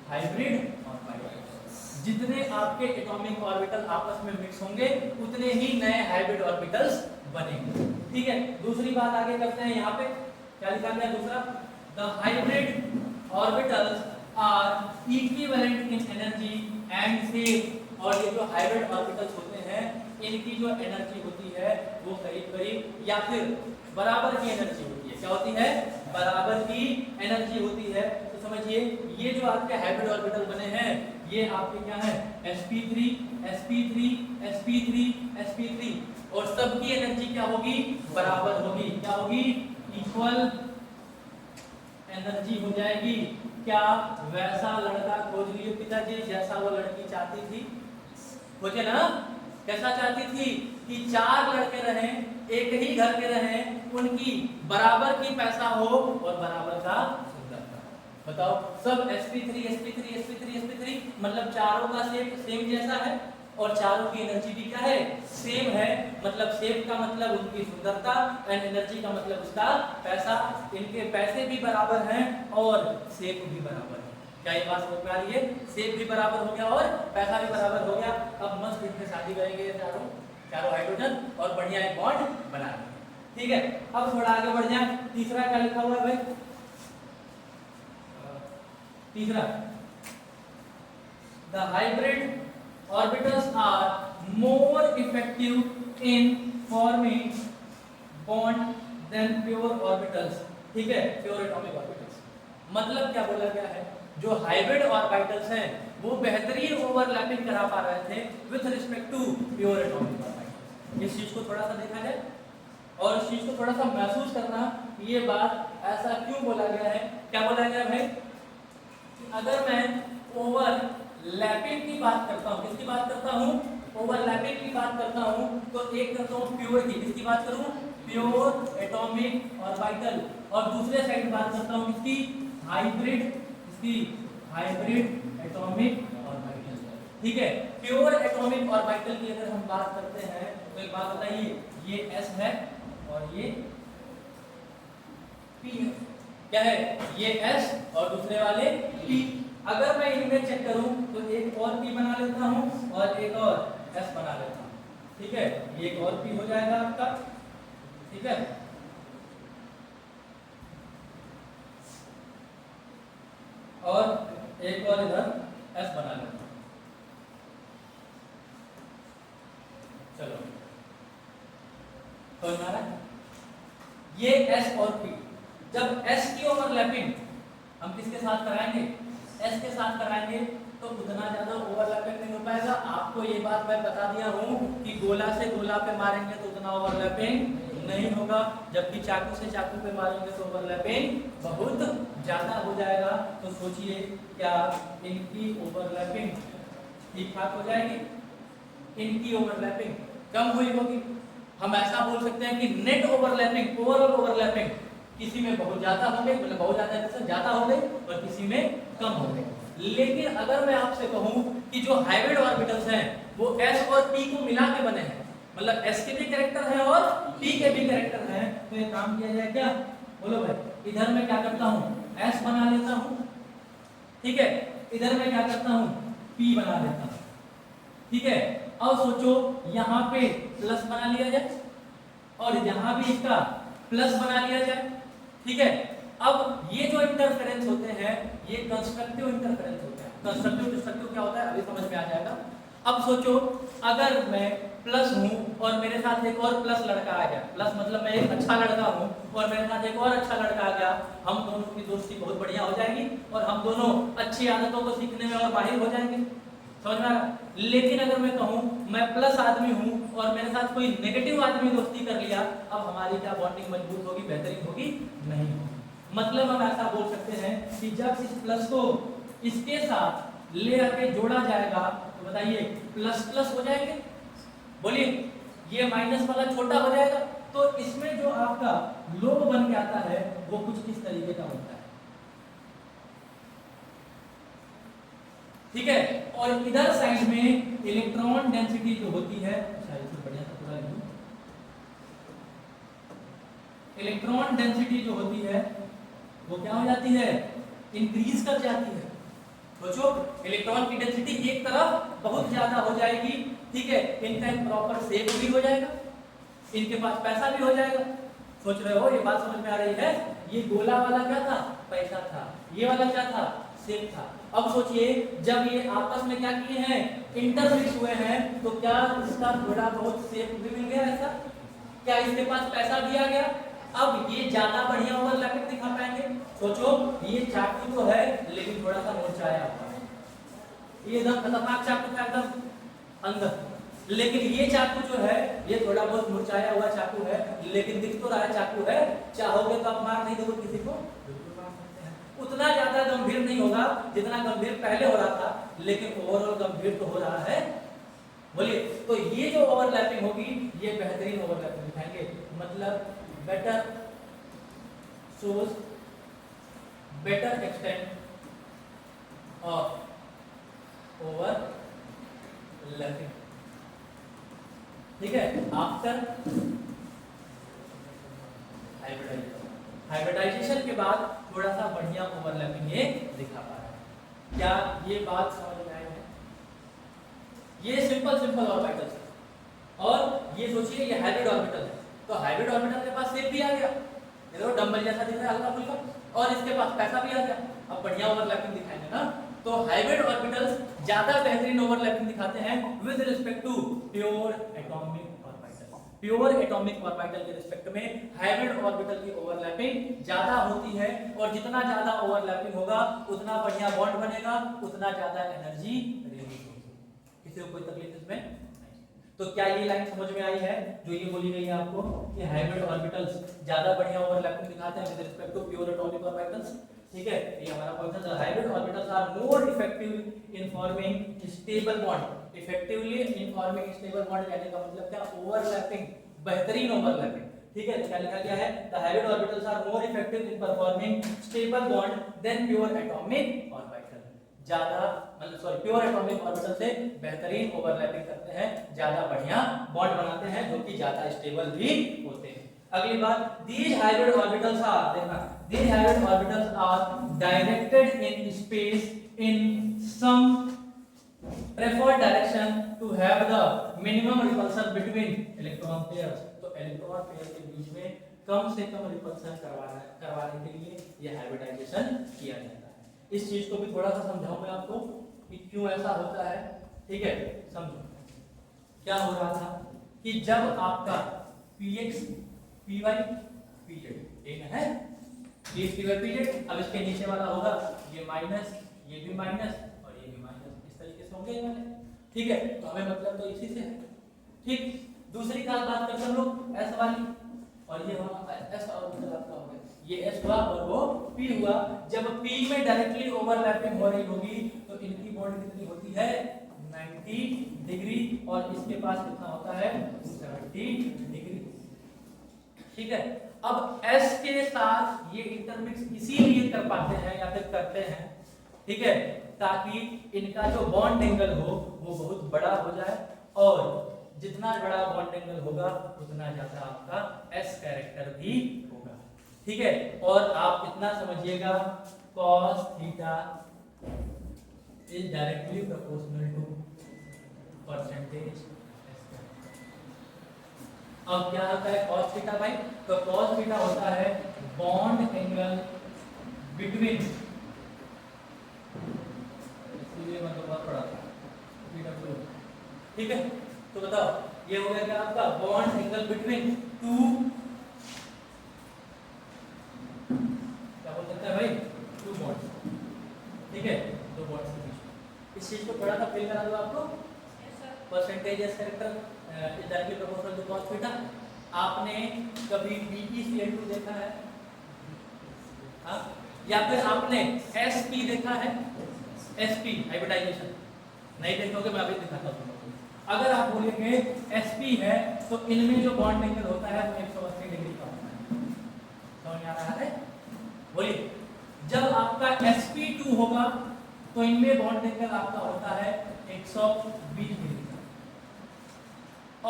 hybrid orbitals. जितने आपके एटॉमिक ऑर्बिटल आपस में मिक्स होंगे उतने ही नए हाइब्रिड ऑर्बिटल्स बनेंगे। ठीक है, दूसरी बात आगे करते हैं। यहाँ पे क्या लिखा गया दूसरा, the hybrid orbitals are equivalent in energy and shape. और ये जो हाइब्रिड ऑर्बिटल्स होते हैं इनकी जो एनर्जी होती है वो करीब या फिर बराबर की एनर्जी होती है। क्या होती है? बराबर की एनर्जी होती है। तो समझिए ये जो आपके हाइब्रिड ऑर्बिटल बने हैं ये आपके क्या है, sp3 sp3 sp3 sp3 और सबकी एनर्जी क्या होगी? बराबर होगी। क्या होगी? इक्वल एनर्जी हो जाएगी। क्या वैसा लड़का खोज लियो पिताजी जैसा वो लड़की चाहती थी? खोजे ना, कैसा चाहती थी कि 4 लड़के रहें, एक ही घर के रहें, उनकी बराबर की पैसा हो और बराबर का सुंदरता। बताओ, सब sp3 sp3 sp3 sp3 मतलब चारों का शेप सेम जैसा है और चारों की एनर्जी भी क्या है? सेम है। मतलब शेप का मतलब उनकी सुंदरता एंड एनर्जी का मतलब उसका पैसा। इनके पैसे भी बराबर हैं और शेप भी बराबर है। क्या ये बात समझ में आ रही है? शेप भी बराबर हो गया और पैसा भी बराबर हो गया। अब मस्त इनके शादी करेंगे चारों हाइड्रोजन और बढ़िया एक बॉन्ड बना लेंगे। ठीक है, अब थोड़ा आगे बढ़ जाए। तीसरा क्या लिखा हुआ है भाई? तीसरा, the hybrid orbitals are more effective in forming bond than pure orbitals. ठीक है, प्योर एटॉमिक ऑर्बिटल्स। मतलब क्या बोला गया है, जो हाइब्रिड ऑर्बिटल्स हैं वो बेहतरीन ओवरलैपिंग करा पा रहे थे with respect to pure atomic orbitals. इस चीज को थोड़ा सा देखा जाए और इस चीज को थोड़ा सा महसूस करना ये बात ऐसा क्यों बोला गया है। क्या बोला गया भाई कि अगर मैं ओवरलैपिंग की बात करता हूँ, किसकी बात करता हूँ? ओवरलैपिंग की बात करता हूँ तो एक करता हूँ प्योर की, किसकी बात करूँ? Pure atomic orbital. और दूसरे साइड बात करता हूँ किसकी? Hybrid atomic orbital. ठीक है, प्योर एटॉमिक ऑर्बिटल की अगर हम बात करते हैं तो एक बात बताइए, ये s है और ये p है। क्या है? ये s और दूसरे वाले p। अगर मैं इनमें चेक करूं तो एक और p बना लेता हूं और एक और s बना लेता हूं। ठीक है, ये एक और p हो जाएगा आपका। ठीक है, और एक और इधर s बना लेते हैं। चलो, समझ में आ रहा है? ये s और p, जब s की ओवरलैपिंग हम किसके साथ कराएंगे? s के साथ कराएंगे तो उतना ज्यादा ओवरलैपिंग नहीं हो पाएगा। आपको ये बात मैं बता दिया हूं कि गोला से गोला पे मारेंगे तो उतना ओवरलैपिंग नहीं होगा, जबकि चाकू से चाकू पे मारेंगे तो ओवरलैपिंग बहुत ज्यादा हो जाएगा। तो सोचिए क्या इनकी ओवरलैपिंग ठीक ठाक हो जाएगी? इनकी ओवरलैपिंग कम हुई होगी। हम ऐसा बोल सकते हैं कि नेट ओवरलैपिंग, ओवरऑल ओवरलैपिंग किसी में बहुत ज्यादा हो गई, मतलब बहुत ज्यादा हो गई और किसी में कम हो गई। लेकिन अगर मैं आपसे कहूं कि जो हाइब्रिड ऑर्बिटल्स हैं वो s और p को मिला के बने हैं, मतलब s के भी कैरेक्टर हैं और p के भी कैरेक्टर हैं, तो एक काम किया जाए क्या? बोलो भाई, इधर मैं क्या करता हूँ? s बना लेता हूँ। ठीक है, इधर मैं क्या करता हूँ? p बना लेता हूँ। ठीक है, अब सोचो यहाँ पे प्लस बना लिया जाए और यहाँ भी इसका प्लस बना लिया जाए। ठीक है, अब ये जो इंटरफेरेंस होते हैं ये कंस्ट्रक्टिव इंटरफेरेंस होते हैं। कंस्ट्रक्टिव डिस्ट्रक्टिव क्या होता है अभी समझ में आ जाएगा। अब सोचो अगर मैं प्लस हूँ और मेरे साथ एक और प्लस लड़का आ गया, प्लस मतलब मैं एक अच्छा लड़का हूँ और मेरे साथ एक और अच्छा लड़का आ गया, हम दोनों की दोस्ती बहुत बढ़िया हो जाएगी और हम दोनों अच्छी आदतों को सीखने में और माहिर हो जाएंगे। समझ में आ रहा? लेकिन अगर मैं कहूँ मैं प्लस आदमी हूँ और मेरे साथ कोई नेगेटिव आदमी दोस्ती कर लिया, अब हमारी क्या बॉन्डिंग मजबूत होगी, बेहतरीन होगी? नहीं होगी। मतलब हम ऐसा बोल सकते हैं कि जब इस प्लस को इसके साथ ले आके जोड़ा जाएगा तो बताइए प्लस प्लस हो जाएंगे, बोलिए ये माइनस वाला छोटा हो जाएगा, तो इसमें जो आपका लोग बन के आता है वो कुछ इस तरीके का बनता है, ठीक है। और इधर साइड में इलेक्ट्रॉन डेंसिटी जो होती है, बढ़िया सा पूरा लिखूं, इलेक्ट्रॉन डेंसिटी जो होती है वो क्या हो जाती है, इंक्रीज कर जाती है। सोचो इलेक्ट्रॉन की डेंसिटी एक तरफ बहुत ज्यादा हो जाएगी, ठीक है, इनका एक प्रॉपर शेप भी हो जाएगा, इनके पास पैसा भी हो जाएगा। सोच रहे हो, ये बात समझ में आ रही है? ये गोला वाला क्या था, पैसा था, ये वाला क्या था, शेप था। अब सोचिए जब ये आपस में क्या किए हैं, इंटरमिक्स हुए हैं, तो क्या इसका थोड़ा बहुत शेप भी मिल गया ऐसा, क्या इसके पास पैसा भी आ गया? अब ये ज्यादा बढ़िया ओवरलैपिंग दिखा पाएंगे। सोचो ये चाकू तो है लेकिन थोड़ा सा मुरझाया हुआ है, ये एकदम खतरनाक चाकू था एकदम अंदर, लेकिन ये चाकू जो है ये थोड़ा बहुत मुरझाया हुआ चाकू है, लेकिन दिख तो रहा है चाकू है। चाहोगे तो आप मार नहीं दोगे किसी को, बिल्कुल मार सकते हैं। उतना ज्यादा गंभीर नहीं होगा जितना गंभीर पहले हो रहा था, लेकिन ओवरऑल गंभीर तो हो रहा है। बोलिए, तो ये जो ओवरलैपिंग होगी ये बेहतरीन ओवरलैपिंग दिखाएंगे, मतलब better shows better extent of overlapping, ठीक है। आफ्टर हाइब्रिडाइजेशन के बाद थोड़ा सा बढ़िया ओवरलैपिंग ये दिखा पा रहा है। क्या ये बात समझ में आई है? ये सिंपल ऑर्बिटल्स है, और ये सोचिए ये हाइब्रिड ऑर्बिटल है, तो हाइब्रिड ऑर्बिटल के पास शेप भी आ गया, देखो डंबल जैसा दिख रहा है हल्का फुल्का, और इसके पास पैसा भी आ गया। अब बढ़िया ओवरलैपिंग दिखाएंगे ना, तो हाइब्रिड ऑर्बिटल्स ज्यादा बेहतरीन ओवरलैपिंग दिखाते हैं with respect to pure atomic orbital. Pure atomic orbital के रिस्पेक्ट में हाइब्रिड ऑर्बिटल की ओवरलैपिंग ज्यादा होती है, और जितना ज्यादा ओवरलैपिंग होगा उतना बढ़िया बॉन्ड बनेगा, उतना ज्यादा एनर्जी रिलीज होगी। किसी को कोई तकलीफ इसमें? तो क्या ये लाइन समझ में आई है जो ये बोली गई है आपको कि हाइब्रिड ऑर्बिटल्स ज्यादा बढ़िया ओवरलैपिंग दिखाते हैं with respect to pure atomic orbitals, ठीक है। ये हमारा पॉइंट था, hybrid orbitals are more effective in forming stable bond. Effectively in forming stable bond कहने का मतलब क्या, ओवरलैपिंग, बेहतरीन ओवरलैपिंग, ठीक है। तो क्या लिखा गया है, the hybrid orbitals are more effective in performing stable bond than pure atomic orbital. ज्यादा मतलब सॉरी प्योर एटॉमिक ऑर्बिटल से बेहतरीन ओवरलैपिंग करते हैं, ज्यादा बढ़िया बॉन्ड बनाते हैं, जो कि ज्यादा स्टेबल भी होते हैं। अगली बात, these hybrid orbitals are, देखना, these hybrid orbitals are directed in space in some preferred direction to have the minimum repulsion between electron pairs। तो इलेक्ट्रॉन पेयर के बीच में कम से कम रिपल्सन करवाने के लिए यह हाइब्रिडाइजेशन किया जाता है। इस चीज को भी थोड़ा सा समझाऊं मैं आपको कि क्यों ऐसा होता है, ठीक है। समझो क्या हो रहा था कि जब आपका px py pz एक है, px py pz, अब इसके नीचे वाला होगा ये माइनस, ये भी माइनस और ये भी माइनस, इस तरीके से होंगे ये वाले, ठीक है। तो हमें मतलब तो इसी से है, ठीक। दूसरी का बात करते हम लोग s वाली, और ये हमारा s और आपका हो गया, ये s हुआ और वो p हुआ। जब p में डायरेक्टली ओवरलैपिंग हो रही होगी तो इनकी बॉन्ड कितनी होती है, 90 डिग्री, और इसके पास कितना होता है, 70 डिग्री, ठीक है। अब s के साथ ये इंटरमिक्स इसीलिए कर पाते हैं या फिर करते हैं, ठीक है, ताकि इनका जो बॉन्ड एंगल हो वो बहुत बड़ा हो जाए, और जितना बड़ा बॉन्ड एंगल होगा उतना ज्यादा आपका s कैरेक्टर भी होगा, ठीक है। और आप इतना समझिएगा, cos theta is directly proportional to percentage. अब क्या होता है cos थीटा भाई, तो cos थीटा होता है बॉन्ड एंगल बिटवीन, इसलिए मतलब बहुत बड़ा था, ठीक है। तो बताओ ये हो गया क्या आपका बॉन्ड एंगल बिटवीन टू, क्या बोल सकते हैं भाई, टू बॉन्ड्स, ठीक है, दो बॉन्ड्स के बीच। इस चीज को थोड़ा सा फिल करा दो आपको, percentage s character directly proportional to cos theta. आपने कभी BeCl2 देखा है? हाँ? या फिर आपने SP देखा है? SP हाइब्रिडाइजेशन नहीं देखोगे, मैं अभी दिखाता हूँ। अगर आप बोलेंगे SP है तो इनमें जो बॉन्ड एंगल होता है वो 180 डिग्री का होता है। समझ आ रहा है? बोलिए। जब आपका SP2 होगा तो इनमें बॉन्ड एंगल आपका होता है 120 डिग्री का,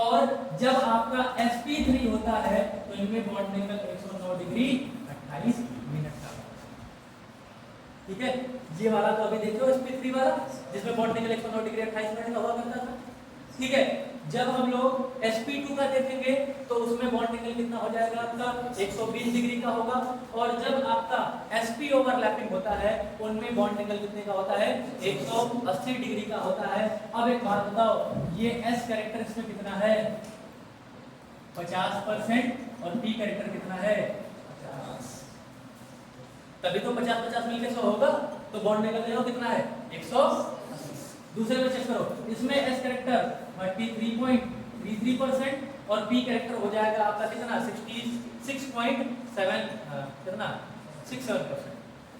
और जब आपका SP3 होता है तो इनमें बॉन्ड एंगल 109 डिग्री 28 मिनट का। ठीक है, ये वाला तो अभी देखो SP3 वाला जिसमें बॉन्ड एंगल 109 डिग्री 28 मिनट का हुआ करता था। ठीक है, जब हम लोग SP2 का देखेंगे तो उसमें बॉन्ड एंगल कितना हो जाएगा आपका 120 डिग्री का होगा, और जब आपका SP ओवरलैपिंग होता है उनमें बॉन्ड एंगल कितने का होता है 180 डिग्री का होता है। अब एक बात बताओ, ये S कैरेक्टर इसमें कितना है 50% और P कैरेक्टर कितना है 50, तभी तो 50-50 मिलके 100 होगा, तो बॉन्ड एंगल देखो कितना है 180। दूसरे में चेक करो, इसमें S कैरेक्टर 33.33% और P कैरेक्टर हो जाएगा आपका कितना 66.7 कितना 67%।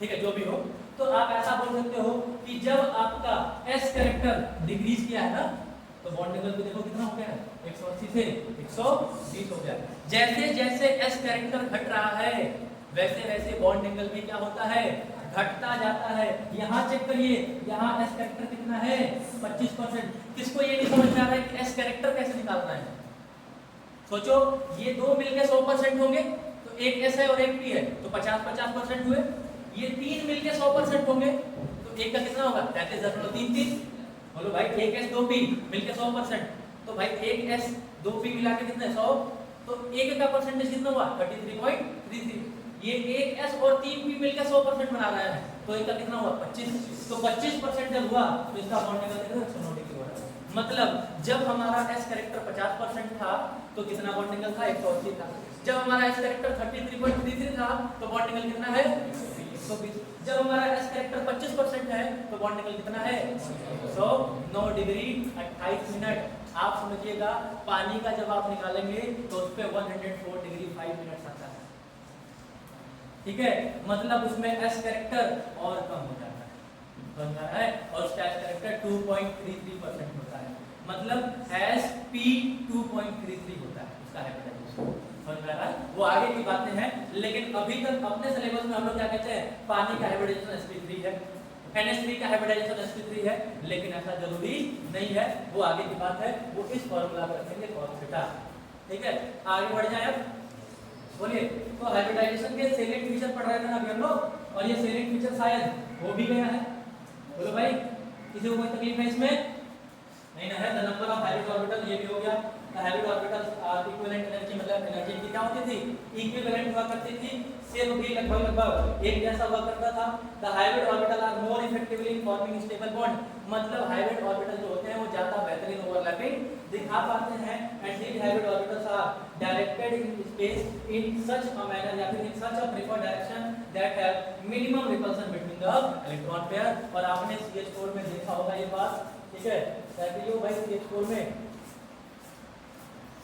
ठीक है, जो भी हो, तो आप ऐसा बोल सकते हो कि जब आपका S कैरेक्टर डिक्रीज किया है ना तो बॉन्ड एंगल भी देखो कितना हो गया है 180 से 120 हो गया। जैसे जैसे S कैरेक्टर घट रहा है वैसे वैसे बॉन्ड एंगल भी क्या होता है घटता जाता है। यहाँ चेक करिए, यहाँ S कैरेक्टर कितना है 25%। किसको ये नहीं समझ में आ रहा है कि S कैरेक्टर कैसे निकालना है? सोचो, ये दो मिलके 100% होंगे तो एक S है और एक P है तो 50-50% हुए। ये तीन मिलके 100% होंगे तो एक का कितना होगा 33.33। बोलो भाई, एक S 2 P मिलके 100%, तो भाई एक S 2 P मिला के कितना 100, तो एक का परसेंटेज कितना हुआ 33.33। ये एक S और 3 P मिलकर 100% बना रहा है तो इसका कितना हुआ 25। तो 25% जब हुआ तो इसका बॉन्ड एंगल कितना 109 डिग्री हो रहा है। मतलब जब हमारा S कैरेक्टर 50% था तो कितना बॉन्ड एंगल था 180 था। जब हमारा S कैरेक्टर 33.33 था तो बॉन्ड एंगल कितना है 120। जब हमारा S कैरेक्टर 25% है तो बॉन्ड एंगल कितना है 109 डिग्री 28 मिनट। आप समझिएगा, पानी का जब आप निकालेंगे तो उस पे 104 डिग्री 5 मिनट आता है। ठीक है, मतलब उसमें S कैरेक्टर और कम हो जाता है, समझ आ रहा है, और उसका S कैरेक्टर 2.33% होता है। मतलब SP 2.33 होता है उसका हाइब्रिडाइजेशन। समझ आ रहा है? वो आगे की बातें हैं, लेकिन अभी तक अपने सिलेबस में हम लोग क्या कहते हैं, पानी का हाइब्रिडाइजेशन sp3 है, NH3 का हाइब्रिडाइजेशन sp3 है, लेकिन ऐसा जरूरी नहीं है, वो आगे की बात है, वो इस फॉर्मूला पर रखेंगे cos थीटा। ठीक है, आगे बढ़ जाए अब। बोलिए, तो हाइब्रिडाइजेशन के सेलेक्ट फीचर पढ़ रहे थे ना अभी हम लोग, और ये सेलेक्ट फीचर शायद हो भी गया है। बोलो भाई, किसी को कोई तकलीफ है इसमें? नहीं ना है। The number of hybrid orbital, ये भी हो गया। The hybrid orbitals are equivalent energy, मतलब एनर्जी की क्या होती थी इक्विवेलेंट हुआ करती थी, सेम भी लगभग एक जैसा हुआ करता था। The hybrid orbital are more effectively in forming stable bond, मतलब हाइब्रिड ऑर्बिटल जो होते हैं वो ज्यादा बेहतरीन ओवरलैपिंग दिखा पाते हैं। And these hybrid orbitals are directed in space in such a manner या फिर in such a preferred direction that have minimum repulsion between the electron pair। और आपने CH4 में देखा होगा ये बात, ठीक है, ताकि भाई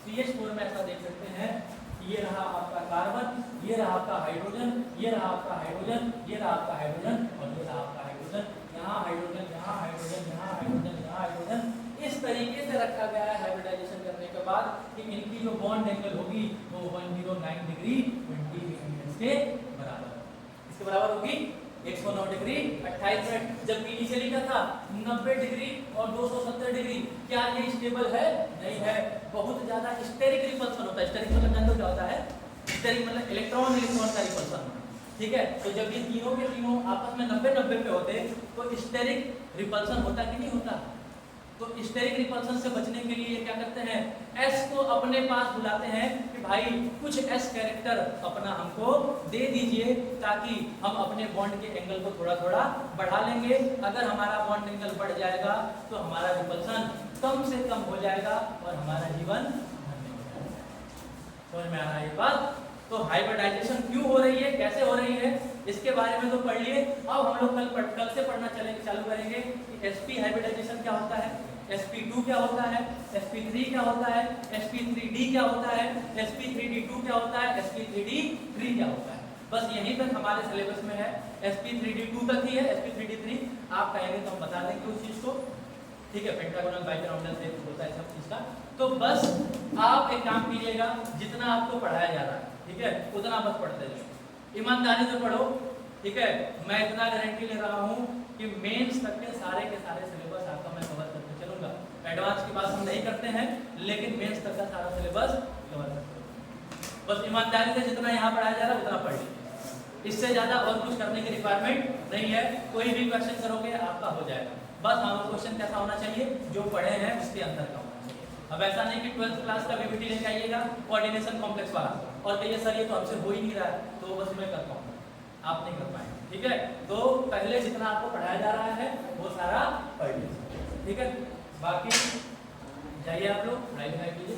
CH4 में ऐसा देख सकते हैं, ये रहा आपका कार्बन, ये रहा आपका हाइड्रोजन, ये रहा आपका हाइड्रोजन, ये रहा आपका हाइड्रोजन, और ये रहा आपका हाइड्रोजन, यहाँ हाइड्रोजन, यहाँ हाइड्रोजन, यहाँ हाइड्रोजन, यहाँ हाइड्रोजन। इस तरीके से रखा गया है हाइब्रिडाइजेशन करने के बाद कि इनकी जो बॉन्ड एंगल होगी वो 109 डिग्री 20 मिनट के बराबर, इसके बराबर होगी 109 डिग्री 28 मिनट। जब इनिशियली का था 90 डिग्री और 270 डिग्री, क्या ये स्टेबल है? नहीं है, बहुत ज्यादा स्टेरिक रिपल्सन होता है। स्टेरिक मतलब जानते हो क्या होता है? स्टेरिक मतलब इलेक्ट्रॉन इलेक्ट्रॉन का रिपल्सन। ठीक है, तो जब ये तीनों के तीनों आपस में 90-90 पे होते तो स्टेरिक रिपल्सन होता कि नहीं होता? तो स्टेरिक रिपल्सन से बचने के लिए क्या करते हैं, S को अपने पास बुलाते हैं कि भाई कुछ S कैरेक्टर अपना हमको दे दीजिए ताकि हम अपने बॉन्ड के एंगल को थोड़ा थोड़ा बढ़ा लेंगे। अगर हमारा बॉन्ड एंगल बढ़ जाएगा तो हमारा रिपल्सन कम से कम हो जाएगा और हमारा जीवन धन्य हो जाएगा। समझ में आ रहा है ये बात? तो हाइब्रिडाइजेशन क्यों हो रही है, कैसे हो रही है, इसके बारे में तो पढ़ लिए। अब हम लोग कल से पढ़ना चालू करेंगे कि sp हाइब्रिडाइजेशन क्या होता है, sp2 क्या होता है, sp3 क्या होता है, sp3d क्या होता है, sp3d2 क्या होता है, sp3d3 क्या होता है। बस यहीं तक हमारे सिलेबस में है, sp3d2 तक ही है, sp3d3 आप कहेंगे तो हम बता देंगे उस चीज को, ठीक है। पेंटागोनल बाइपिरामिडल से होता है सब चीज का। तो बस आप एक काम कीजिएगा, जितना आपको पढ़ाया जा रहा है, ठीक है, उतना बस पढ़ते जाओ, ईमानदारी से पढ़ो, ठीक है। मैं इतना गारंटी ले रहा हूँ कि मेंस तक के सारे सिलेबस आपका मैं कवर करके चलूंगा। एडवांस की बात हम नहीं करते हैं, लेकिन मेंस तक का सारा सिलेबस कवर करते हैं। बस ईमानदारी से जितना यहाँ पढ़ाया जा रहा है उतना पढ़ लीजिए, इससे ज्यादा और कुछ करने की रिक्वायरमेंट नहीं है। कोई भी क्वेश्चन करोगे आपका हो जाएगा। बस हाँ, क्वेश्चन कैसा होना चाहिए, जो पढ़े हैं उसके अंदर का होना चाहिए। अब ऐसा नहीं कि 12th क्लास का बीबीटी लेके आइएगा कोऑर्डिनेशन कॉम्प्लेक्स वाला और कहिए सर ये तो हमसे हो ही नहीं रहा है, तो बस मैं करता हूँ, आप नहीं कर पाएंगे, ठीक है। तो पहले जितना आपको पढ़ाया जा रहा है वो सारा पढ़ लीजिए, ठीक है। बाकी जाइए आप लोग पढ़ाई कीजिए।